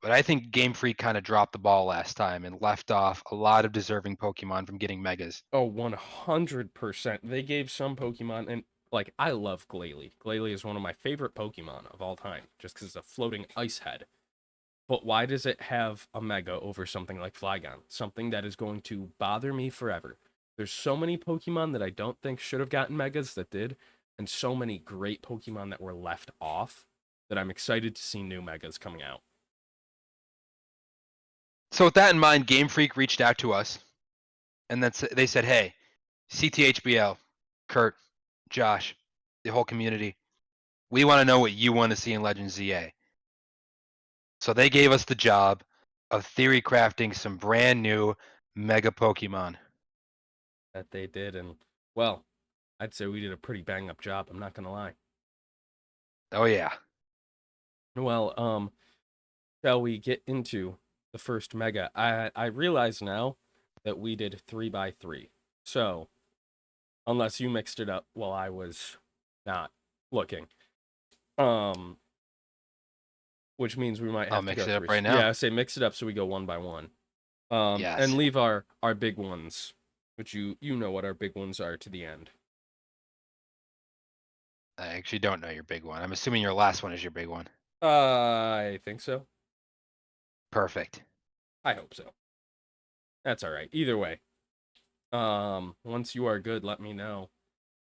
but I think Game Freak kind of dropped the ball last time and left off a lot of deserving Pokemon from getting Megas. Oh, 100%. They gave some Pokemon, and like, I love Glalie. Glalie is one of my favorite Pokemon of all time, just because it's a floating ice head. But why does it have a Mega over something like Flygon? Something that is going to bother me forever. There's so many Pokemon that I don't think should have gotten Megas that did, and so many great Pokemon that were left off that I'm excited to see new Megas coming out. So with that in mind, Game Freak reached out to us, and they said, "Hey, CTHBL, Kurt, Josh, the whole community, we want to know what you want to see in Legends ZA." So they gave us the job of theory crafting some brand new Mega Pokemon. That they did, and well, I'd say we did a pretty bang up job, I'm not gonna lie. Oh yeah. Well, shall we get into the first Mega? I realize now that we did 3x3. So, unless you mixed it up while I was not looking. Which means we might I'll have to mix go it up through. right now. Yeah, I say mix it up so we go one by one. Yes. And leave our big ones, which you know what our big ones are, to the end. I actually don't know your big one. I'm assuming your last one is your big one. I think so. Perfect. I hope so. That's all right. Either way. Once you are good, let me know.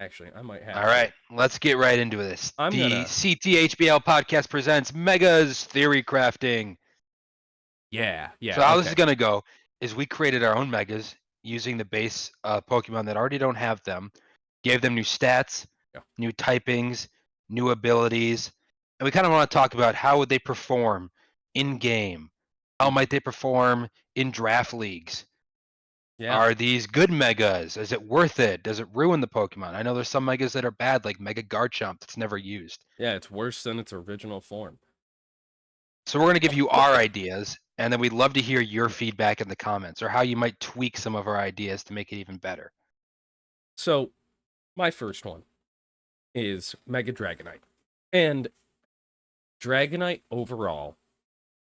Actually, I might have All right, let's get right into this. I'm The gonna- CTHBL podcast presents Megas Theory Crafting. Yeah. So how this Okay. is going to go is we created our own Megas using the base Pokemon that already don't have them, gave them new stats, Yeah. new typings, new abilities, and we kind of want to talk about how would they perform in game? How might they perform in draft leagues? Yeah. Are these good Megas? Is it worth it? Does it ruin the Pokemon? I know there's some Megas that are bad, like Mega Garchomp that's never used. Yeah, it's worse than its original form. So we're going to give you our ideas, and then we'd love to hear your feedback in the comments or how you might tweak some of our ideas to make it even better. So, my first one is Mega Dragonite. And Dragonite overall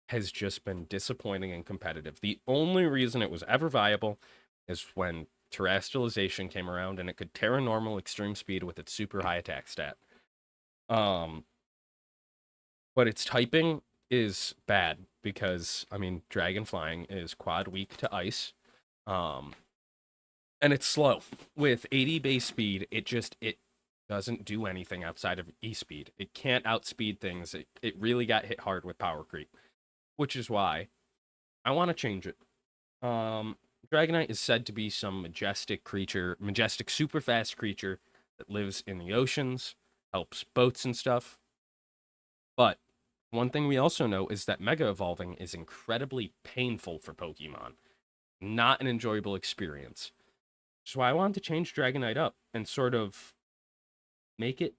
has just been disappointing and competitive. The only reason it was ever viable is when terrestrialization came around and it could Terra Normal extreme speed with its super high attack stat. But its typing is bad because, I mean, Dragon Flying is quad weak to ice. And it's slow. With 80 base speed, it doesn't do anything outside of E-speed. It can't outspeed things. It really got hit hard with power creep, which is why I want to change it. Dragonite is said to be some majestic creature, majestic super fast creature that lives in the oceans, helps boats and stuff. But one thing we also know is that Mega Evolving is incredibly painful for Pokemon. Not an enjoyable experience. So I wanted to change Dragonite up and sort of make it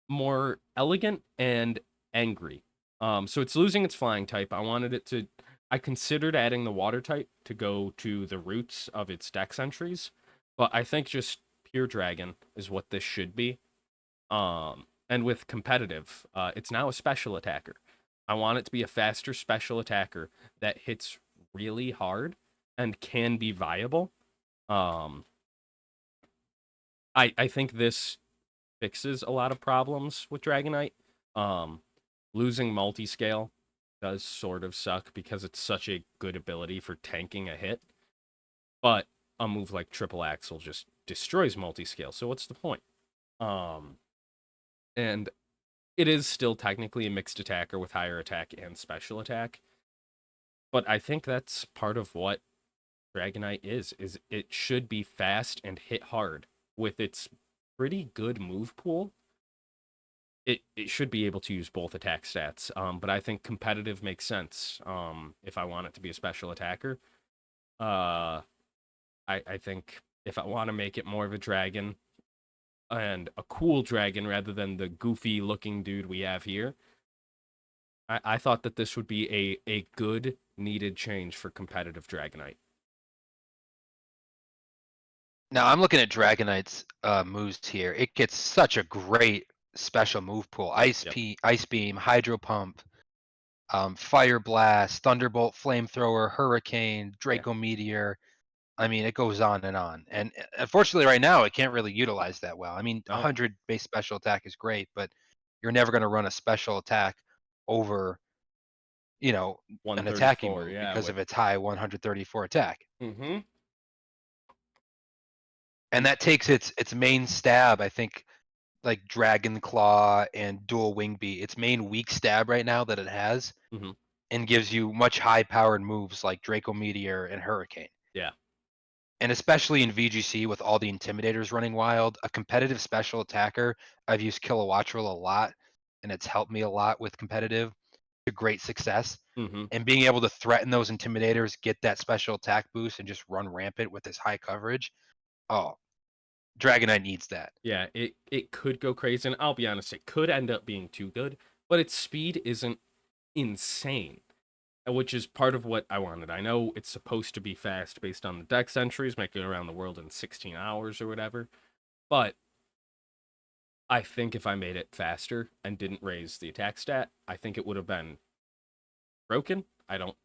more elegant and angry. So it's losing its flying type. I considered adding the water type to go to the roots of its dex entries, but I think just pure dragon is what this should be. And with competitive, it's now a special attacker. I want it to be a faster special attacker that hits really hard and can be viable. I think this fixes a lot of problems with Dragonite. Losing multi-scale does sort of suck because it's such a good ability for tanking a hit. But a move like Triple Axle just destroys multi-scale, so what's the point? And it is still technically a mixed attacker with higher attack and special attack. But I think that's part of what Dragonite is it should be fast and hit hard. With its pretty good move pool, it should be able to use both attack stats. But I think competitive makes sense if I want it to be a special attacker. I think if I want to make it more of a dragon and a cool dragon rather than the goofy looking dude we have here, I thought that this would be a good needed change for competitive Dragonite. Now I'm looking at Dragonite's moves here. It gets such a great special move pool: Yep. Ice Beam, Hydro Pump, Fire Blast, Thunderbolt, Flamethrower, Hurricane, Draco Meteor. I mean, it goes on and on. And unfortunately, right now, it can't really utilize that well. I mean, No. 100 base special attack is great, but you're never going to run a special attack over, an attacking 134, move yeah. because of its high 134 attack. Mm-hmm. And that takes its main stab, I think, like Dragon Claw and Dual Wing Beat. Its main weak stab right now that it has, Mm-hmm. and gives you much high-powered moves like Draco Meteor and Hurricane. Yeah. And especially in VGC with all the Intimidators running wild, a competitive special attacker, I've used Kilowattrel a lot, and it's helped me a lot with competitive to great success. Mm-hmm. And being able to threaten those Intimidators, get that special attack boost, and just run rampant with this high coverage. Oh, Dragonite needs that. Yeah, it could go crazy, and I'll be honest, it could end up being too good, but its speed isn't insane, which is part of what I wanted. I know it's supposed to be fast based on the dex entries, making it around the world in 16 hours or whatever, but I think if I made it faster and didn't raise the attack stat, I think it would have been broken. I don't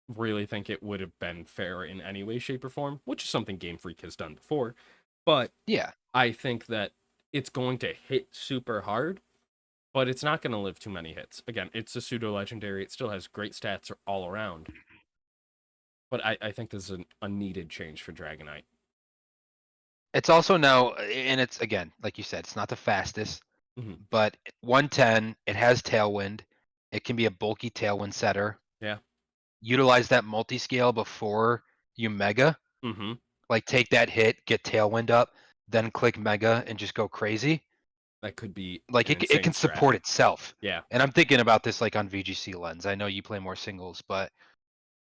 really think it would have been fair in any way, shape, or form, which is something Game Freak has done before. But Yeah. I think that it's going to hit super hard, but it's not going to live too many hits. Again, it's a pseudo legendary. It still has great stats all around. But I think this is a needed change for Dragonite. It's also now, and it's, again, like you said, it's not the fastest, Mm-hmm. but 110, it has Tailwind. It can be a bulky Tailwind setter. Yeah. Utilize that multi-scale before you Mega. Mm-hmm. Like, take that hit, get Tailwind up, then click Mega and just go crazy. That could be Like, an it insane can strat. support itself. Yeah. And I'm thinking about this, like, on VGC lens. I know you play more singles, but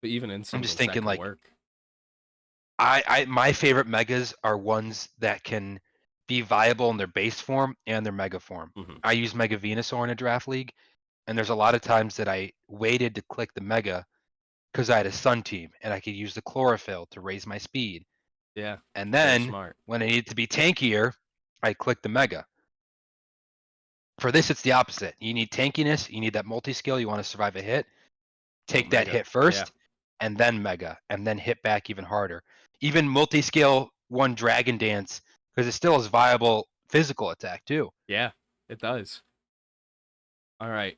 even in I'm singles, just thinking, that like, could work. my favorite Megas are ones that can be viable in their base form and their Mega form. Mm-hmm. I use Mega Venusaur in a draft league, And there's a lot of times that I waited to click the Mega because I had a Sun team and I could use the chlorophyll to raise my speed. Yeah. And Very then smart. when I needed to be tankier, I clicked the Mega. For this, it's the opposite. You need tankiness, you need that multi-skill, you want to survive a hit. Oh, Take that Mega. hit first, and then Mega, and then hit back even harder. Even multi-skill one Dragon Dance, because it still is viable physical attack too. Yeah, it does. All right.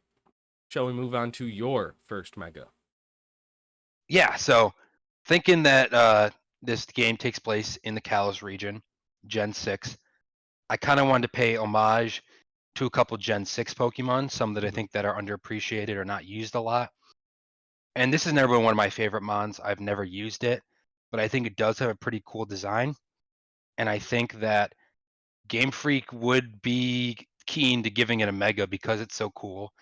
Shall we move on to your first Mega? Yeah, so thinking that this game takes place in the Kalos region, Gen 6, I kind of wanted to pay homage to a couple Gen 6 Pokemon, some that I Mhm. think that are underappreciated or not used a lot. And this has never been one of my favorite mons. I've never used it, but I think it does have a pretty cool design. And I think that Game Freak would be keen to giving it a Mega because it's so cool.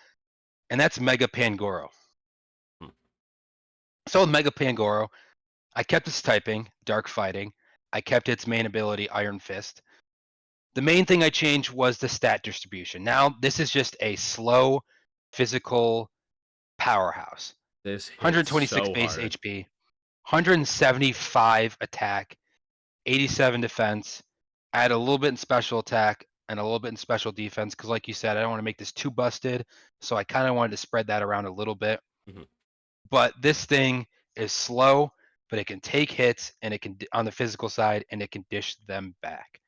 And that's Mega Pangoro. Hmm. So with Mega Pangoro, I kept its typing, Dark Fighting. I kept its main ability, Iron Fist. The main thing I changed was the stat distribution. Now, this is just a slow, physical powerhouse. This hits 126 so base hard. HP, 175 attack, 87 defense. Add a little bit in special attack and a little bit in special defense because, like you said, I don't want to make this too busted. So I kind of wanted to spread that around a little bit. Mhm. But this thing is slow, but it can take hits and it can on the physical side and it can dish them back.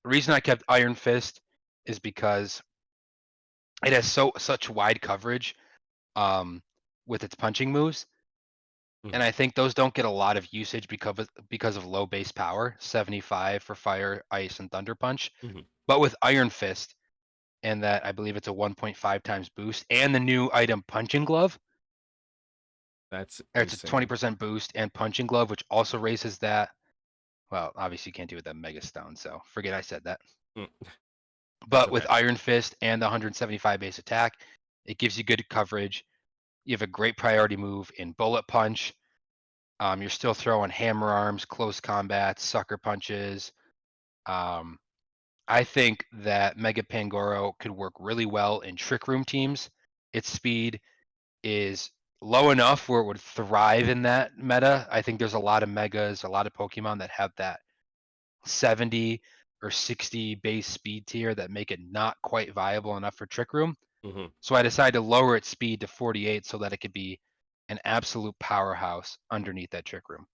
The reason I kept Iron Fist is because it has such wide coverage um, with its punching moves, and Mhm. I think those don't get a lot of usage because of low base power, 75 for fire, ice, and thunder punch. Mhm. But with Iron Fist, and that I believe it's a 1.5 times boost, and the new item Punching Glove, That's or it's a insane. 20% boost, and Punching Glove, which also raises that. Well, obviously you can't do it with that Mega Stone, so forget I said that. Mm, That's But with okay. Iron Fist and the 175 base attack, it gives you good coverage. You have a great priority move in Bullet Punch. You're still throwing hammer arms, close combat, sucker punches. Um, I think that Mega Pangoro could work really well in Trick Room teams. Its speed is low enough where it would thrive in that meta. I think there's a lot of Megas, a lot of Pokemon that have that 70 or 60 base speed tier that make it not quite viable enough for Trick Room. Mhm. So I decided to lower its speed to 48 so that it could be an absolute powerhouse underneath that Trick Room.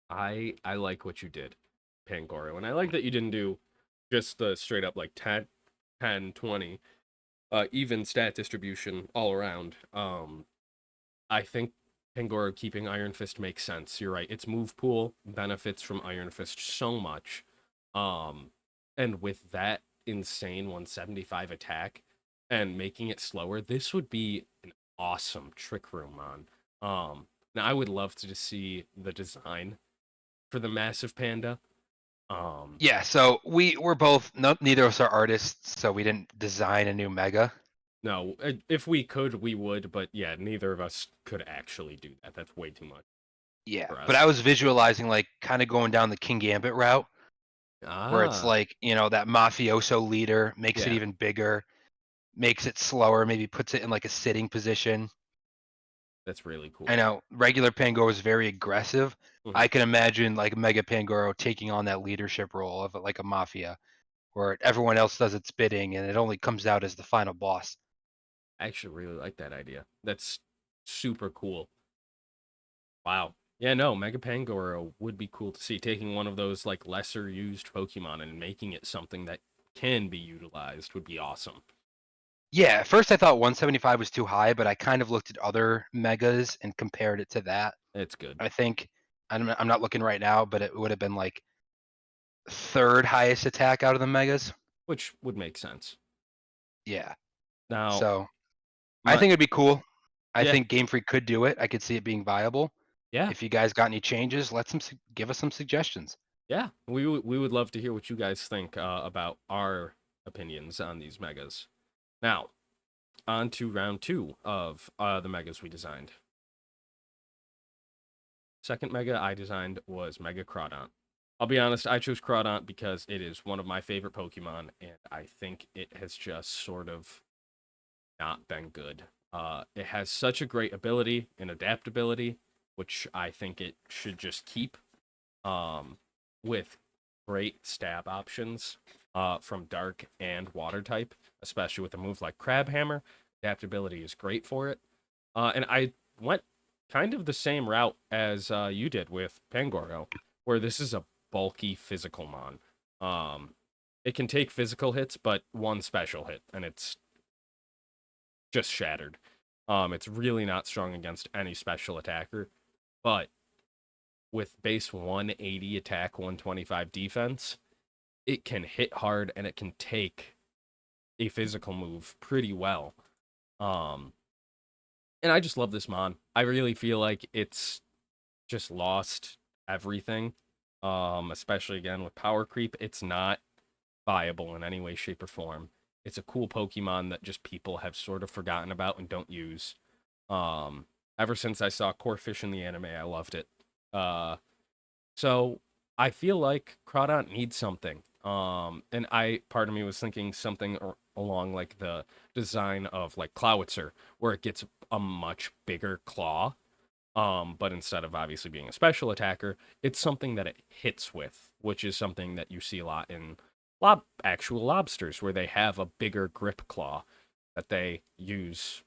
I like what you did, Pangoro, and I like that you didn't do just the straight up like 10, 10, 20, even stat distribution all around. I think Pangoro keeping Iron Fist makes sense. You're right. Its move pool benefits from Iron Fist so much. Um, and with that insane 175 attack and making it slower, this would be an awesome Trick Room mon. Now I would love to just see the design for the massive panda. Um, Yeah, so we're both neither of us are artists, so we didn't design a new Mega. no, if we could, we would, but yeah, neither of us could actually do that. That's way too much Yeah, for but I us. was visualizing like kind of going down the King Gambit route where it's Ah, like, that mafioso leader makes it yeah, even bigger, makes it slower, maybe puts it in like a sitting position. that's really I cool. know regular Pangoro is very aggressive. Mhm. I can imagine like Mega Pangoro taking on that leadership role of like a mafia where everyone else does its bidding and it only comes out as the final boss. I actually really like that idea. That's super cool. Wow. Yeah, no, Mega Pangoro would be cool to see taking one of those like lesser used Pokemon and making it something that can be utilized would be awesome. Yeah, at first I thought 175 was too high, but I kind of looked at other megas and compared it to that. It's good. I think I'm not looking right now, but it would have been like third highest attack out of the megas. Which would make sense. Yeah. Now, So I my think it'd be cool. I yeah, think Game Freak could do it. I could see it being viable. yeah, If you guys got any changes, give us some suggestions. yeah. We would love to hear what you guys think about our opinions on these megas. Now, on to round two of the megas we designed. Second mega I designed was Mega Crawdont. I'll be honest, I chose Crawdont because it is one of my favorite Pokemon, and I think it has just sort of not been good. It has such a great ability and adaptability, which I think it should just keep. With great stab options from dark and water type, especially with a move like Crab Hammer. Adaptability is great for it. And I went kind of the same route as you did with Pangoro, where this is a bulky physical mon. It can take physical hits, but one special hit, and it's just shattered. It's really not strong against any special attacker, but with base 180 attack, 125 defense, it can hit hard and it can take a physical move pretty well. And I just love this mon. I really feel like it's just lost everything. Especially again with power creep, it's not viable in any way, shape, or form. It's a cool Pokemon that just people have sort of forgotten about and don't use. Ever since I saw Corphish in the anime, I loved it. So I feel like Crawdont needs something. And part of me was thinking something along like the design of like Clowitzer, where it gets a much bigger claw. But instead of obviously being a special attacker, it's something that it hits with, which is something that you see a lot in actual lobsters, where they have a bigger grip claw that they use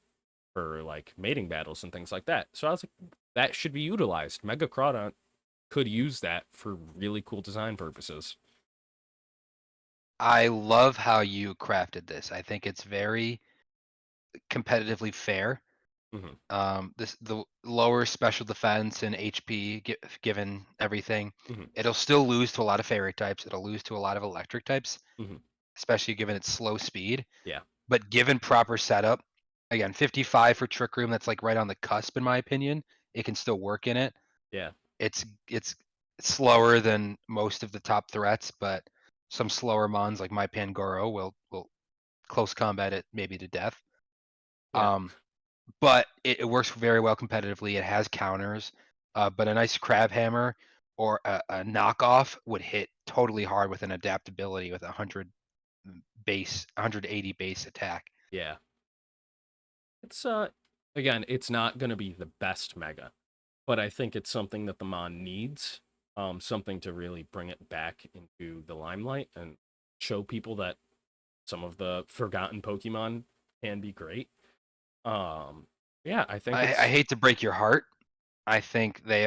for like mating battles and things like that. So I was like, that should be utilized. Mega Crawdont could use that for really cool design purposes. I love how you crafted this. I think it's very competitively fair. The lower special defense and HP given everything, it'll still lose to a lot of fairy types. It'll lose to a lot of electric types, especially given its slow speed. Yeah. But given proper setup, again, 55 for Trick Room, that's like right on the cusp in my opinion. It can still work in it. Yeah. It's slower than most of the top threats, but some slower mons like my Pangoro will close combat it maybe to death. Yeah. But it works very well competitively. It has counters, but a nice Crab Hammer or a knockoff would hit totally hard with an adaptability with 180 base attack. Yeah. It's again, it's not going to be the best mega, but I think it's something that the mon needs. Something to really bring it back into the limelight and show people that some of the forgotten Pokemon can be great. Yeah, I think I it's hate to break your heart. I think they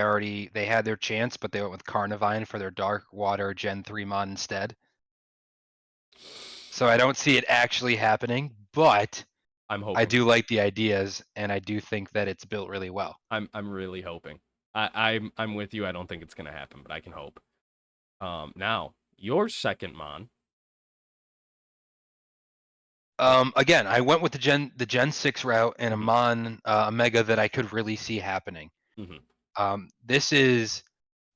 had their chance, but they went with Carnivine for their Dark Water Gen 3 mon instead. So I don't see it actually happening, but I'm hoping. I do like the ideas, and I do think that it's built really well. I'm really hoping. I'm with you. I don't think it's gonna happen, but I can hope. Now your second mon. Again, I went with the Gen 6 route and a mon a mega that I could really see happening. This is,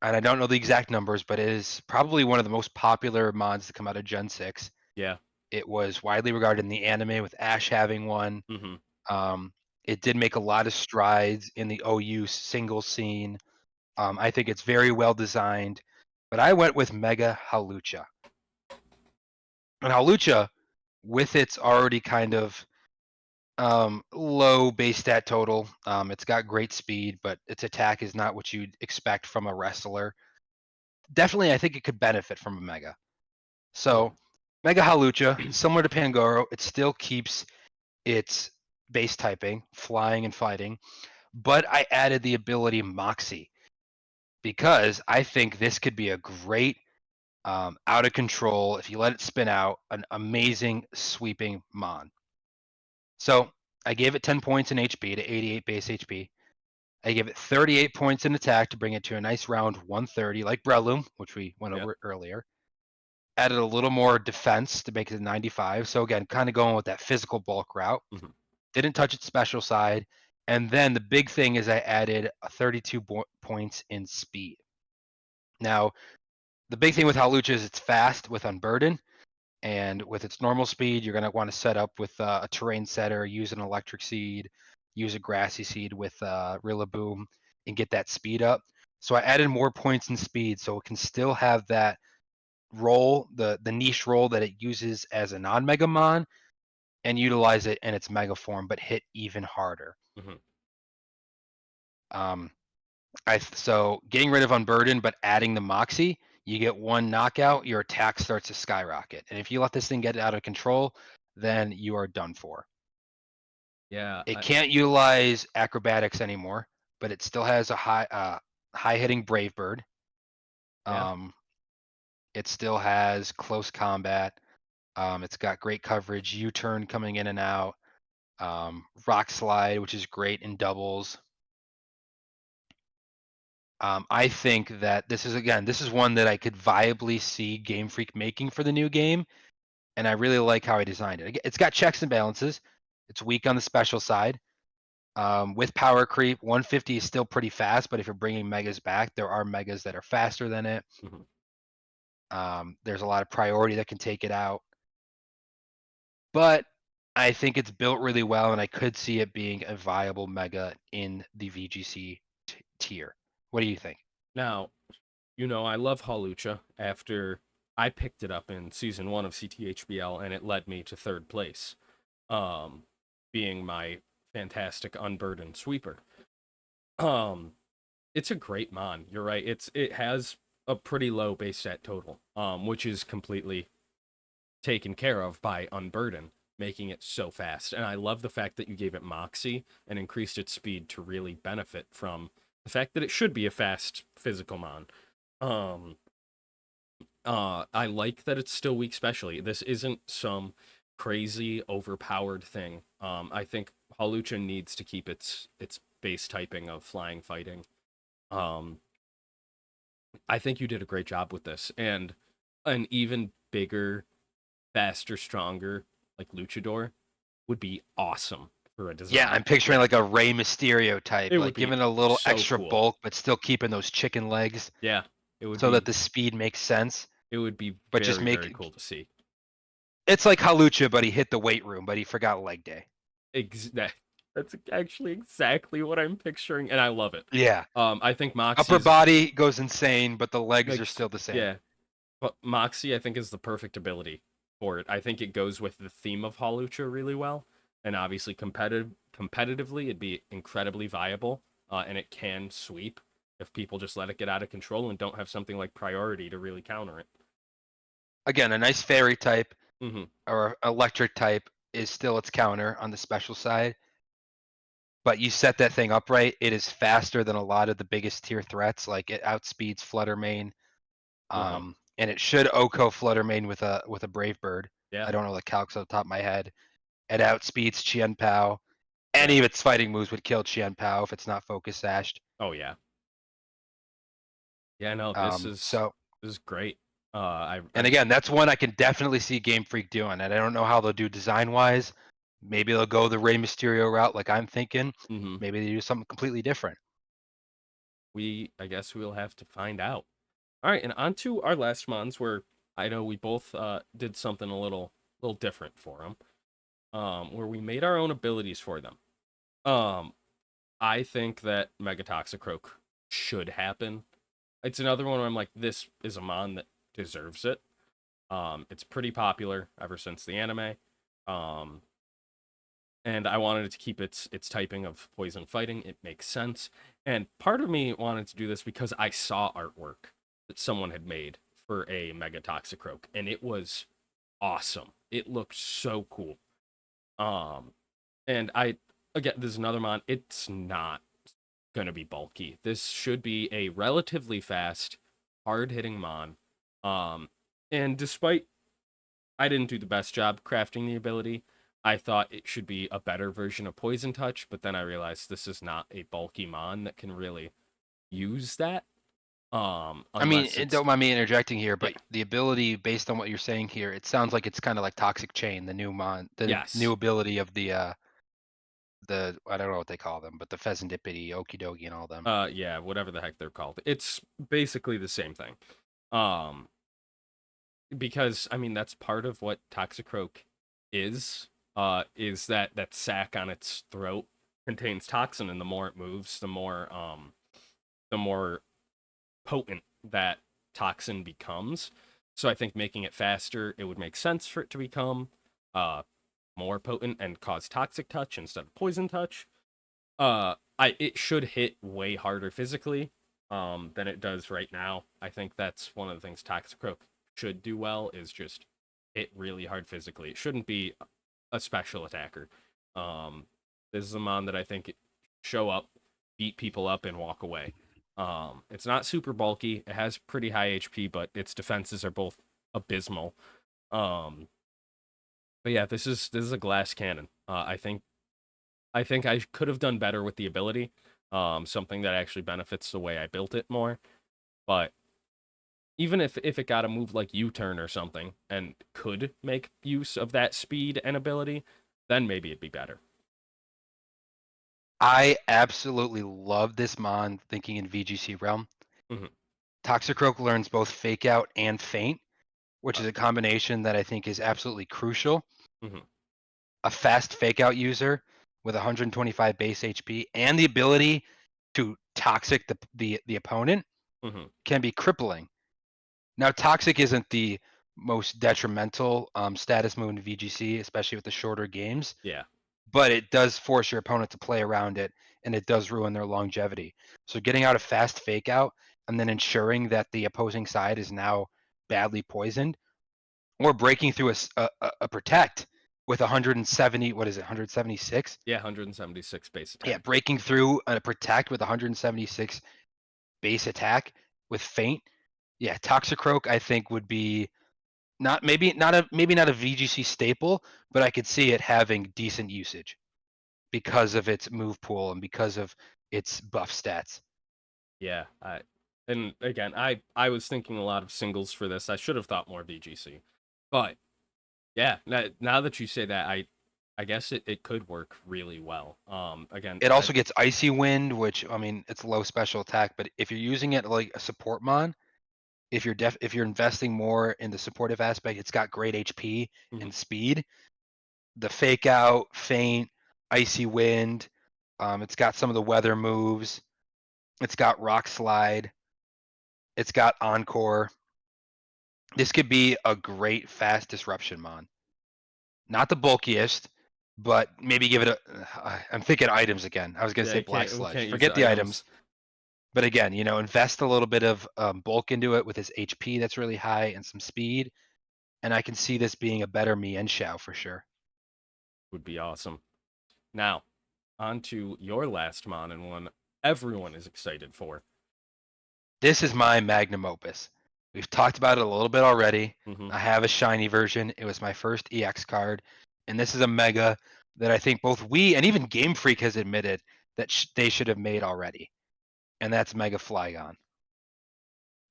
and I don't know the exact numbers, but it is probably one of the most popular mods to come out of Gen 6. Yeah. It was widely regarded in the anime with Ash having one. It did make a lot of strides in the OU single scene. I think it's very well designed, but I went with Mega Halucha. And Halucha, with its already kind of low base stat total, it's got great speed, but its attack is not what you'd expect from a wrestler. Definitely, I think it could benefit from a Mega. So, Mega Halucha, similar to Pangoro, it still keeps its base typing, flying and fighting, but I added the ability Moxie because I think this could be a great out of control, if you let it spin out, an amazing sweeping mon. So I gave it 10 points in HP to 88 base HP. I gave it 38 points in attack to bring it to a nice round 130, like Breloom, which we went over earlier. Added a little more defense to make it 95. So again, kind of going with that physical bulk route. Didn't touch its special side. And then the big thing is I added 32 points in speed. Now, the big thing with Halucha is it's fast with Unburden. And with its normal speed, you're going to want to set up with a terrain setter, use an electric seed, use a grassy seed with Rillaboom, and get that speed up. So I added more points in speed so it can still have that role, the niche role that it uses as a non-Megamon, and utilize it in its mega form, but hit even harder. Mhm. So getting rid of Unburden, but adding the Moxie, you get one knockout, your attack starts to skyrocket. And if you let this thing get out of control, then you are done for. Yeah. It can't utilize acrobatics anymore, but it still has a high hitting Brave Bird. Yeah. It still has close combat. It's got great coverage, U-turn coming in and out, rock slide, which is great in doubles. I think that this is one that I could viably see Game Freak making for the new game, and I really like how I designed it. It's got checks and balances. It's weak on the special side. With power creep, 150 is still pretty fast, but if you're bringing megas back, there are megas that are faster than it. There's a lot of priority that can take it out. But I think it's built really well, and I could see it being a viable mega in the VGC tier. What do you think? Now, I love Halucha after I picked it up in season 1 of CTHBL, and it led me to 3rd place, being my fantastic unburdened sweeper. It's a great mon. You're right. It has a pretty low base stat total, which is completely taken care of by Unburden, making it so fast. And I love the fact that you gave it Moxie and increased its speed to really benefit from the fact that it should be a fast physical mon. I like that it's still weak specially. This isn't some crazy overpowered thing. I think Halucha needs to keep its base typing of flying fighting. I think you did a great job with this, and an even bigger, faster, stronger like Luchador would be awesome for a design. Yeah, I'm picturing like a Rey Mysterio type, It like would be giving it a little so extra cool. bulk, but still keeping those chicken legs Yeah, it would so be that the speed makes sense. it would be But just very, make very cool to see. it's like Halucha, but he hit the weight room, but he forgot leg day. That's actually exactly what I'm picturing, and I love it. Yeah. I think Upper Moxie's body goes insane, but the legs are like still the same. yeah, but Moxie I think is the perfect ability for it. I think it goes with the theme of Halucha really well, and obviously competitively it'd be incredibly viable, and it can sweep if people just let it get out of control and don't have something like priority to really counter it. Again, a nice fairy type Mm-hmm. or electric type is still its counter on the special side. But you set that thing up right, it is faster than a lot of the biggest tier threats. Like it outspeeds Fluttermane. Uh-huh. And it should Oko Fluttermane with a Brave Bird. Yeah. I don't know the calcs off the top of my head. It outspeeds Chien Pao. Any Yeah. of its fighting moves would kill Chien Pao if it's not focus sashed. Oh yeah. Yeah, no, So this is great. and again, that's one I can definitely see Game Freak doing, and I don't know how they'll do design wise. Maybe they'll go the Rey Mysterio route, like I'm thinking. Mm-hmm. Maybe they do something completely different. I guess we'll have to find out. All right, and on to our last mons, where I know we both did something a little different for them, where we made our own abilities for them. I think that Mega Toxicroak should happen. It's another one where I'm like, this is a mon that deserves it. It's pretty popular ever since the anime. And I wanted it to keep its typing of poison fighting. It makes sense. And part of me wanted to do this because I saw artwork that someone had made for a Mega Toxicroak, and it was awesome. It looked so cool. And again, there's another mon. It's not gonna be bulky. This should be a relatively fast, hard-hitting mon. And despite I didn't do the best job crafting the ability, I thought it should be a better version of Poison Touch, but then I realized this is not a bulky mon that can really use that. I mean, Unless it's don't mind me interjecting here, yeah, but the ability, based on what you're saying here, it sounds like it's kind of like Toxic Chain, the the new yes, ability of the I don't know what they call them, but the Pheasantipity, Okidogi, and all them. yeah, whatever the heck they're called. It's basically the same thing. Um, because I mean that's part of what Toxicroak is that sac on its throat contains toxin, and the more it moves, the more potent that toxin becomes. So I think making it faster, it would make sense for it to become more potent and cause toxic touch instead of poison touch. It should hit way harder physically than it does right now. I think that's one of the things Toxicroak should do well is just hit really hard physically. It shouldn't be a special attacker. This is a mon that I think show up, beat people up, and walk away. It's not super bulky. It has pretty high HP, but its defenses are both abysmal. But yeah, this is a glass cannon. I think I could have done better with the ability. Something that actually benefits the way I built it more. But even if it got a move like U-turn or something and could make use of that speed and ability, then maybe it'd be better. I absolutely love this mon thinking in VGC realm. Mhm. Toxicroak learns both fake out and feint, which is a combination that I think is absolutely crucial. Mhm. A fast fake out user with 125 base HP and the ability to toxic the opponent Mhm. can be crippling. Now, toxic isn't the most detrimental status move in VGC, especially with the shorter games, Yeah. but it does force your opponent to play around it, and it does ruin their longevity. So getting out a fast fake out and then ensuring that the opposing side is now badly poisoned, or breaking through a protect with 170, what is it, 176? Yeah, 176 base attack. Yeah, breaking through a protect with 176 base attack with feint. Yeah, Toxicroak I think would be maybe not a VGC staple, but I could see it having decent usage because of its move pool and because of its buff stats. Yeah, and again, I was thinking a lot of singles for this. I should have thought more VGC. But yeah, now that you say that, I guess it could work really well. Again, It also gets Icy Wind, which I mean it's low special attack, but if you're using it like a support mon, if you're investing more in the supportive aspect, it's got great HP and speed. The fake out, feint, Icy Wind, it's got some of the weather moves. It's got Rock Slide. It's got Encore. This could be a great fast disruption mon. Not the bulkiest, but maybe give it a. I'm thinking items again. I was gonna yeah, say we Black can't, we Sludge. can't use Forget the items. But again, invest a little bit of bulk into it with his HP that's really high and some speed, and I can see this being a better Mian Shao for sure. Would be awesome. Now, on to your last mon and one everyone is excited for. This is my magnum opus. We've talked about it a little bit already. Mhm. I have a shiny version. It was my first EX card, and this is a mega that I think both we and even Game Freak has admitted that they should have made already, and that's Mega Flygon.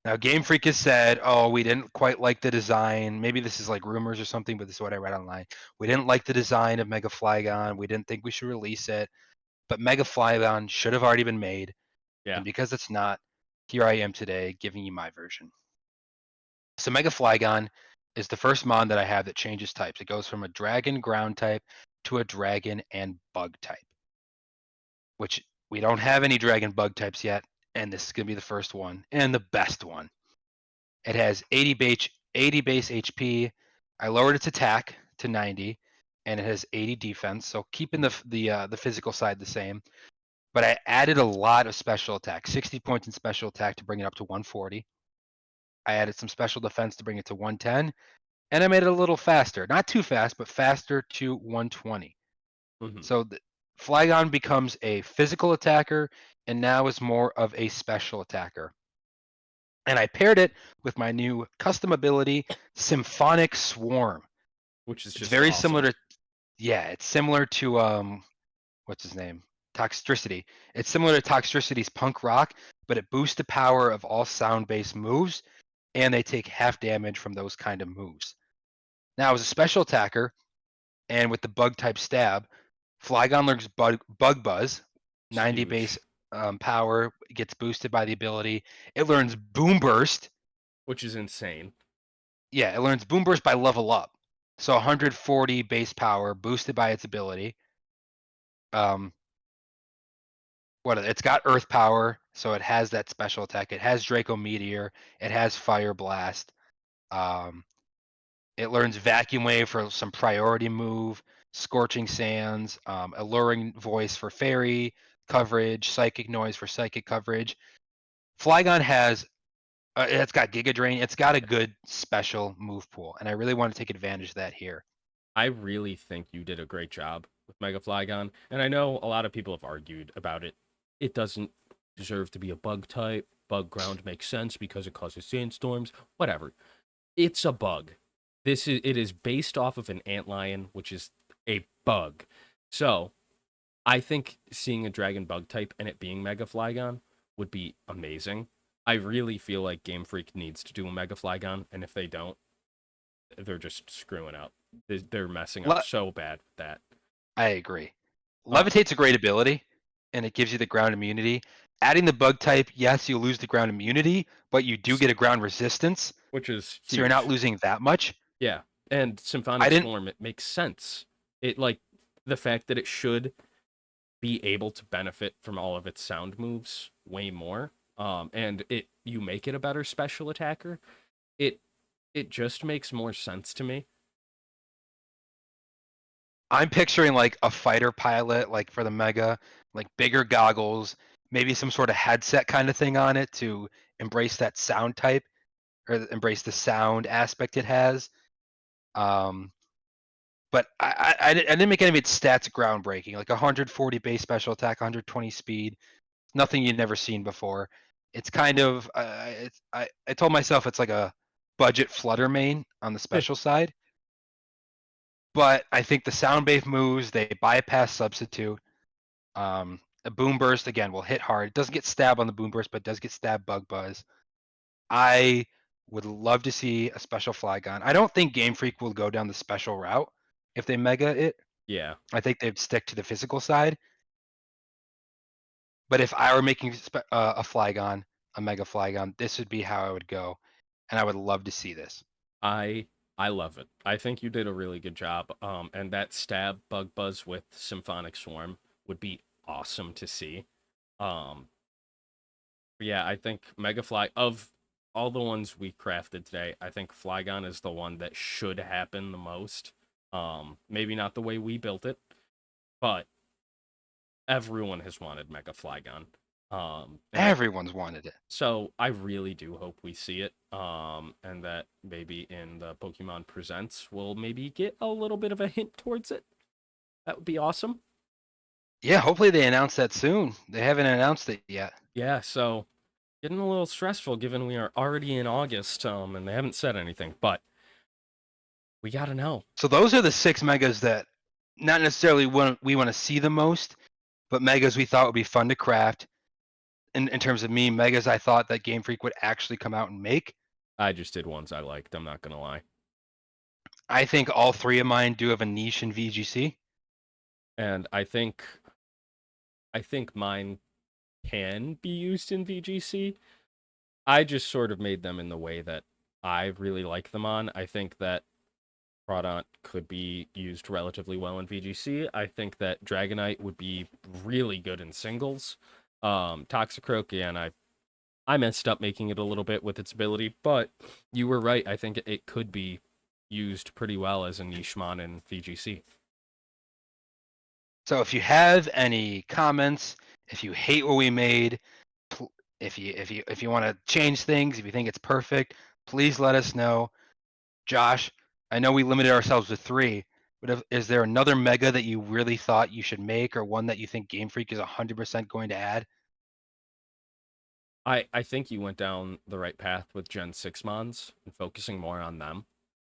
Now, Game Freak has said, "Oh, we didn't quite like the design. Maybe this is like rumors or something, but this is what I read online. We didn't like the design of Mega Flygon. We didn't think we should release it, but Mega Flygon should have already been made. Yeah. And because it's not, here I am today giving you my version." So Mega Flygon is the first mon that I have that changes types. It goes from a dragon ground type to a dragon and bug type, which we don't have any dragon bug types yet, and this is going to be the first one and the best one. It has 80 base HP. I lowered its attack to 90, and it has 80 defense. So keeping the physical side the same, but I added a lot of special attack, 60 points in special attack to bring it up to 140. I added some special defense to bring it to 110, and I made it a little faster, not too fast, but faster to 120. Mhm. So Flygon becomes a physical attacker, and now is more of a special attacker. And I paired it with my new custom ability, Symphonic Swarm. Which is It's just very awesome. similar to, yeah, it's similar to what's his name? Toxtricity. It's similar to Toxtricity's Punk Rock, but it boosts the power of all sound-based moves, and they take half damage from those kind of moves. Now, as a special attacker, and with the bug type stab, Flygon learns bug Buzz, 90 base Huge. power, gets boosted by the ability. It learns Boom Burst. Which is insane. Yeah, it learns Boom Burst by level up. So 140 base power boosted by its ability. It's got Earth power, so it has that special attack. It has Draco Meteor. It has Fire Blast. It learns Vacuum Wave for some priority move. Scorching Sands, Alluring Voice for Fairy coverage, Psychic Noise for psychic coverage. Flygon has, it's got Giga Drain. It's got a good special move pool, and I really want to take advantage of that here. I really think you did a great job with Mega Flygon, and I know a lot of people have argued about it. It doesn't deserve to be a bug type. Bug ground makes sense because it causes sandstorms. Whatever. It's a bug. It is based off of an antlion, which is a bug. So I think seeing a dragon bug type and it being Mega Flygon would be amazing. I really feel like Game Freak needs to do a Mega Flygon, and if they don't, they're just screwing up. They're messing up so bad with that. I agree. Levitate's a great ability, and it gives you the ground immunity. Adding the bug type, yes, you lose the ground immunity, but you do get a ground resistance, which is huge. so you're not losing that much. Yeah, and Symphonic Swarm, it makes sense. It, like, the fact that it should be able to benefit from all of its sound moves way more, and you make it a better special attacker, it just makes more sense to me. I'm picturing like a fighter pilot, like for the Mega, like bigger goggles, maybe some sort of headset kind of thing on it to embrace that sound type or embrace the sound aspect it has. But I didn't make any of its stats groundbreaking, like 140 base special attack, 120 speed, nothing you'd never seen before. It's kind of, I told myself it's like a budget Flutter main on the special side. But I think the sound wave moves, they bypass substitute. A boom burst again will hit hard. It doesn't get stabbed on the boom burst, but does get stabbed bug buzz. I would love to see a special Flygon. I don't think Game Freak will go down the special route if they mega it. Yeah. I think they'd stick to the physical side. But if I were making a Flygon, a Mega Flygon, this would be how I would go, and I would love to see this. I love it. I think you did a really good job. And that stab bug buzz with Symphonic Swarm would be awesome to see. Yeah, I think Mega Fly, of all the ones we crafted today, I think Flygon is the one that should happen the most. Maybe not the way we built it, but everyone has wanted Mega Flygon. Everyone's wanted it. So I really do hope we see it. And that maybe in the Pokemon Presents we'll maybe get a little bit of a hint towards it. That would be awesome. Yeah, hopefully they announce that soon. They haven't announced it yet. Yeah, so getting a little stressful given we are already in August, and they haven't said anything, but we gotta know. So those are the 6 megas that not necessarily we want to see the most, but megas we thought would be fun to craft. In terms of me, megas I thought that Game Freak would actually come out and make. I just did ones I liked, I'm not gonna lie. I think all 3 of mine do have a niche in VGC. And I think mine can be used in VGC. I just sort of made them in the way that I really like them on. I think that Crawdaunt could be used relatively well in VGC. I think that Dragonite would be really good in singles. Toxicroak, and I messed up making it a little bit with its ability, but you were right. I think it could be used pretty well as a nichemon in VGC. So if you have any comments, if you hate what we made, if you want to change things, if you think it's perfect, please let us know. Josh, I know we limited ourselves to 3, but is there another mega that you really thought you should make, or one that you think Game Freak is 100% going to add? I think you went down the right path with Gen 6 mons and focusing more on them.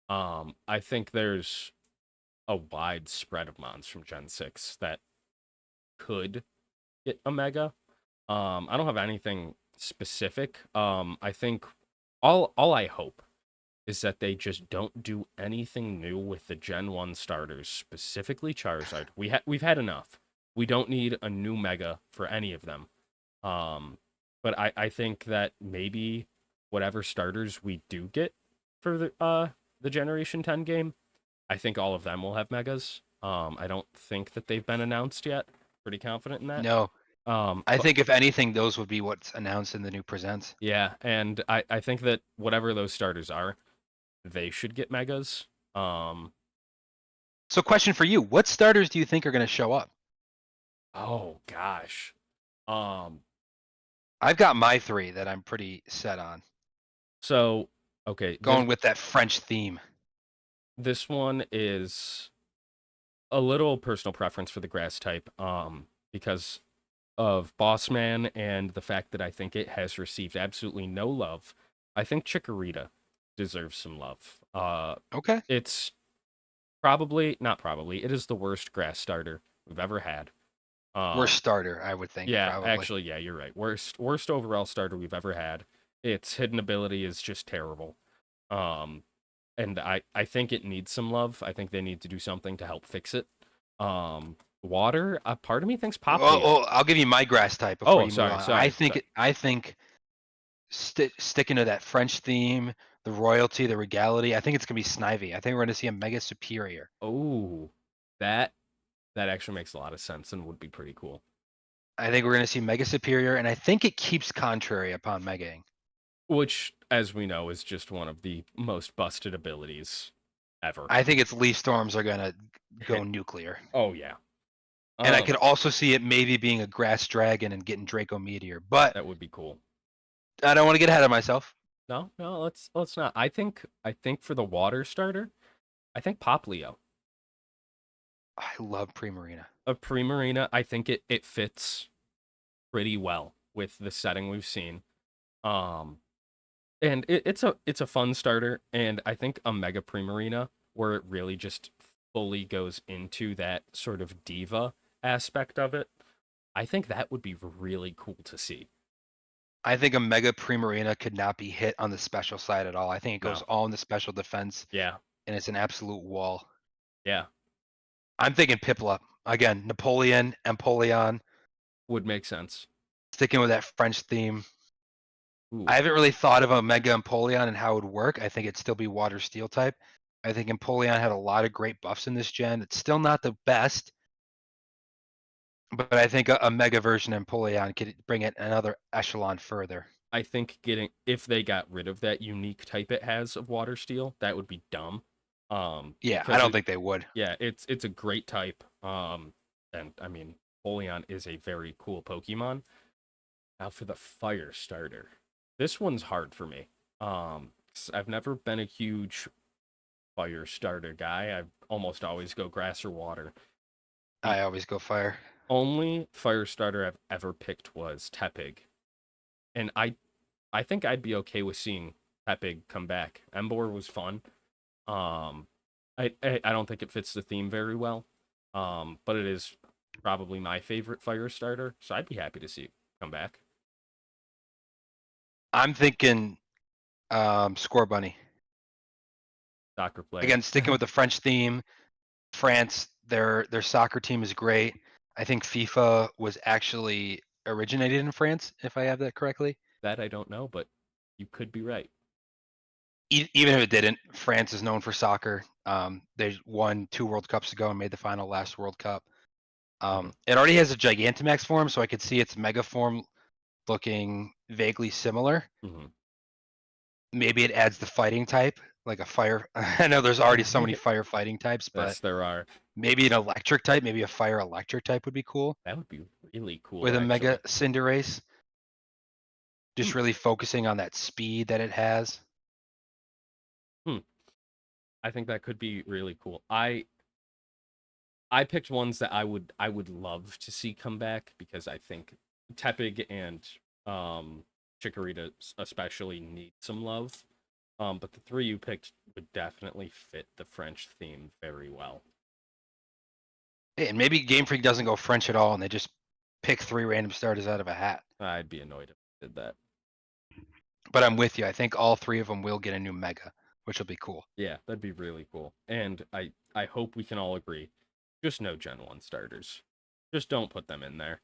I think there's a wide spread of mons from Gen 6 that could get a mega. I don't have anything specific. I think all I hope is that they just don't do anything new with the Gen 1 starters, specifically Charizard. We've had enough. We don't need a new mega for any of them. But I think that maybe whatever starters we do get for the Generation 10 game, I think all of them will have megas. I don't think that they've been announced yet. Pretty confident in that. No. I think if anything, those would be what's announced in the new presents. Yeah, and I think that whatever those starters are, they should get megas. So question for you, what starters do you think are going to show up? Oh gosh. Um. I've got my 3 that I'm pretty set on. So okay, Going with that French theme. this one is a little personal preference for the grass type. Because of Bossman and the fact that I think it has received absolutely no love. I think Chikorita deserves some love. Okay. It's not probably, it is the worst grass starter we've ever had. Worst starter, I would think, Yeah, probably. actually, yeah, you're right. Worst overall starter we've ever had. Its hidden ability is just terrible. Um, and I think it needs some love. I think they need to do something to help fix it. Water, part of me thinks Poplio. Oh, I'll give you my grass type before Oh, you move sorry, on. sorry. I think sticking to that French theme, the royalty, the regality, I think it's going to be Snivy. I think we're going to see a Mega Superior. Oh, that actually makes a lot of sense and would be pretty cool. I think we're going to see Mega Superior, and I think it keeps Contrary upon Megaing. Which, as we know, is just one of the most busted abilities ever. I think its Leaf Storms are going to go Hit. nuclear. Oh yeah. And I could also see it maybe being a Grass Dragon and getting Draco Meteor, but that would be cool. I don't want to get ahead of myself. No, let's not. I think for the water starter, I think Poplio. I love Primarina. A Primarina, I think it fits pretty well with the setting we've seen. And it's a fun starter, and I think a Mega Primarina where it really just fully goes into that sort of diva aspect of it, I think that would be really cool to see. I think a Mega Primarina could not be hit on the special side at all. I think it goes No. all in the special defense, Yeah, and it's an absolute wall. yeah, I'm thinking Piplup. Again, Napoleon, Empoleon, would make sense. sticking with that French theme. Ooh, I haven't really thought of a Mega Empoleon and how it would work. I think it'd still be Water Steel type. I think Empoleon had a lot of great buffs in this gen. It's still not the best, but I think a Mega version of Empoleon could bring it another echelon further. I think if they got rid of that unique type it has of Water Steel, that would be dumb. Yeah, I Because don't think they would. yeah, it's a great type. And I mean, Empoleon is a very cool Pokemon. Now for the fire starter. This one's hard for me. 'Cause I've never been a huge fire starter guy. I almost always go grass or water. The I always go fire. only fire starter I've ever picked was Tepig. And I think I'd be okay with seeing Tepig come back. Emboar was fun. I don't think it fits the theme very well. But it is probably my favorite fire starter, so I'd be happy to see it come back. I'm thinking Score Bunny. Soccer player. Again, sticking with the French theme. France, their soccer team is great. I think FIFA was actually originated in France, if I have that correctly. That I don't know, but you could be right. Even if it didn't, France is known for soccer. They won 2 World Cups ago and made the final last World Cup. It already has a Gigantamax form, so I could see its Mega form looking vaguely similar. Mm-hmm. Maybe it adds the fighting type, like a fire. I know there's already so many fire fighting types, but Yes, there are. maybe an electric type, maybe a fire electric type would be cool That would be really cool, with a actually. Mega Cinderace. Just really focusing on that speed that it has. I think that could be really cool. I picked ones that I would love to see come back because I think Tepig and Chikorita especially need some love. But the 3 you picked would definitely fit the French theme very well. And maybe Game Freak doesn't go French at all, and they just pick 3 random starters out of a hat. I'd be annoyed if they did that. But I'm with you. I think all 3 of them will get a new Mega, which will be cool. Yeah, that'd be really cool. And I hope we can all agree. Just no Gen 1 starters. Just don't put them in there.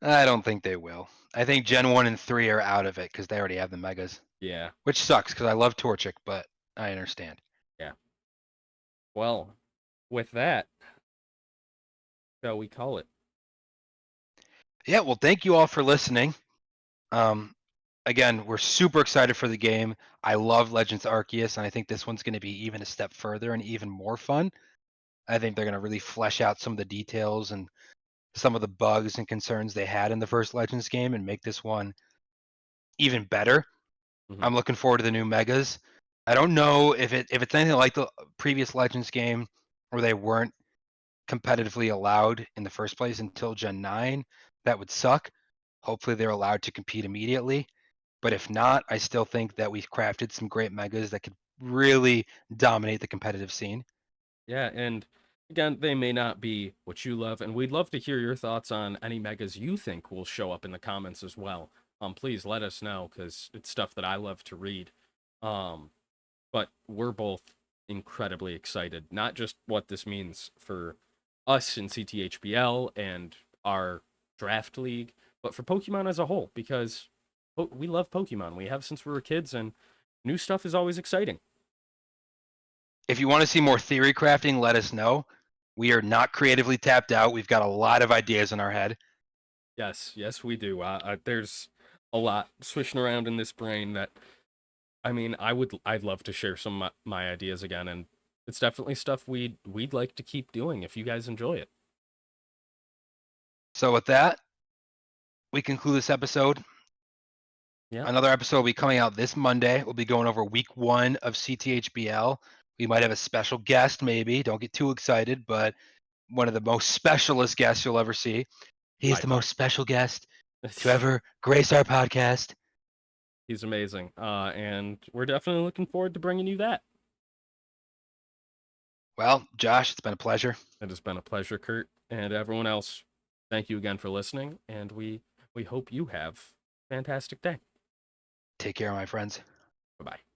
I don't think they will. I think Gen 1 and 3 are out of it because they already have the Megas. Yeah. Which sucks because I love Torchic, but I understand. Yeah. Well, with that, shall we call it? Yeah, well, thank you all for listening. Again, we're super excited for the game. I love Legends Arceus, and I think this one's going to be even a step further and even more fun. I think they're going to really flesh out some of the details and some of the bugs and concerns they had in the first Legends game and make this one even better. Mhm. I'm looking forward to the new megas. I don't know if it's anything like the previous Legends game where they weren't competitively allowed in the first place until Gen 9. That would suck. Hopefully they're allowed to compete immediately. But if not, I still think that we've crafted some great megas that could really dominate the competitive scene. Yeah, and again, they may not be what you love, and we'd love to hear your thoughts on any megas you think will show up in the comments as well. Please let us know because it's stuff that I love to read. Um, but we're both incredibly excited, not just what this means for us in CTHBL and our draft league, but for Pokemon as a whole, because we love Pokemon. We have since we were kids, and new stuff is always exciting. If you want to see more theory crafting, let us know. We are not creatively tapped out. We've got a lot of ideas in our head. Yes, we do. There's a lot swishing around in this brain that, I mean, I'd love to share some of my ideas again, and it's definitely stuff we'd like to keep doing if you guys enjoy it. So with that, we conclude this episode. Yeah. Another episode will be coming out this Monday. We'll be going over week 1 of CTHBL. We might have a special guest, maybe. Don't get too excited, but one of the most specialist guests you'll ever see. He is By the far. most special guest to ever grace our podcast. He's amazing. And we're definitely looking forward to bringing you that. Well, Josh, it's been a pleasure. It has been a pleasure, Kurt, and everyone else. Thank you again for listening, and we hope you have a fantastic day. Take care, my friends. Bye bye.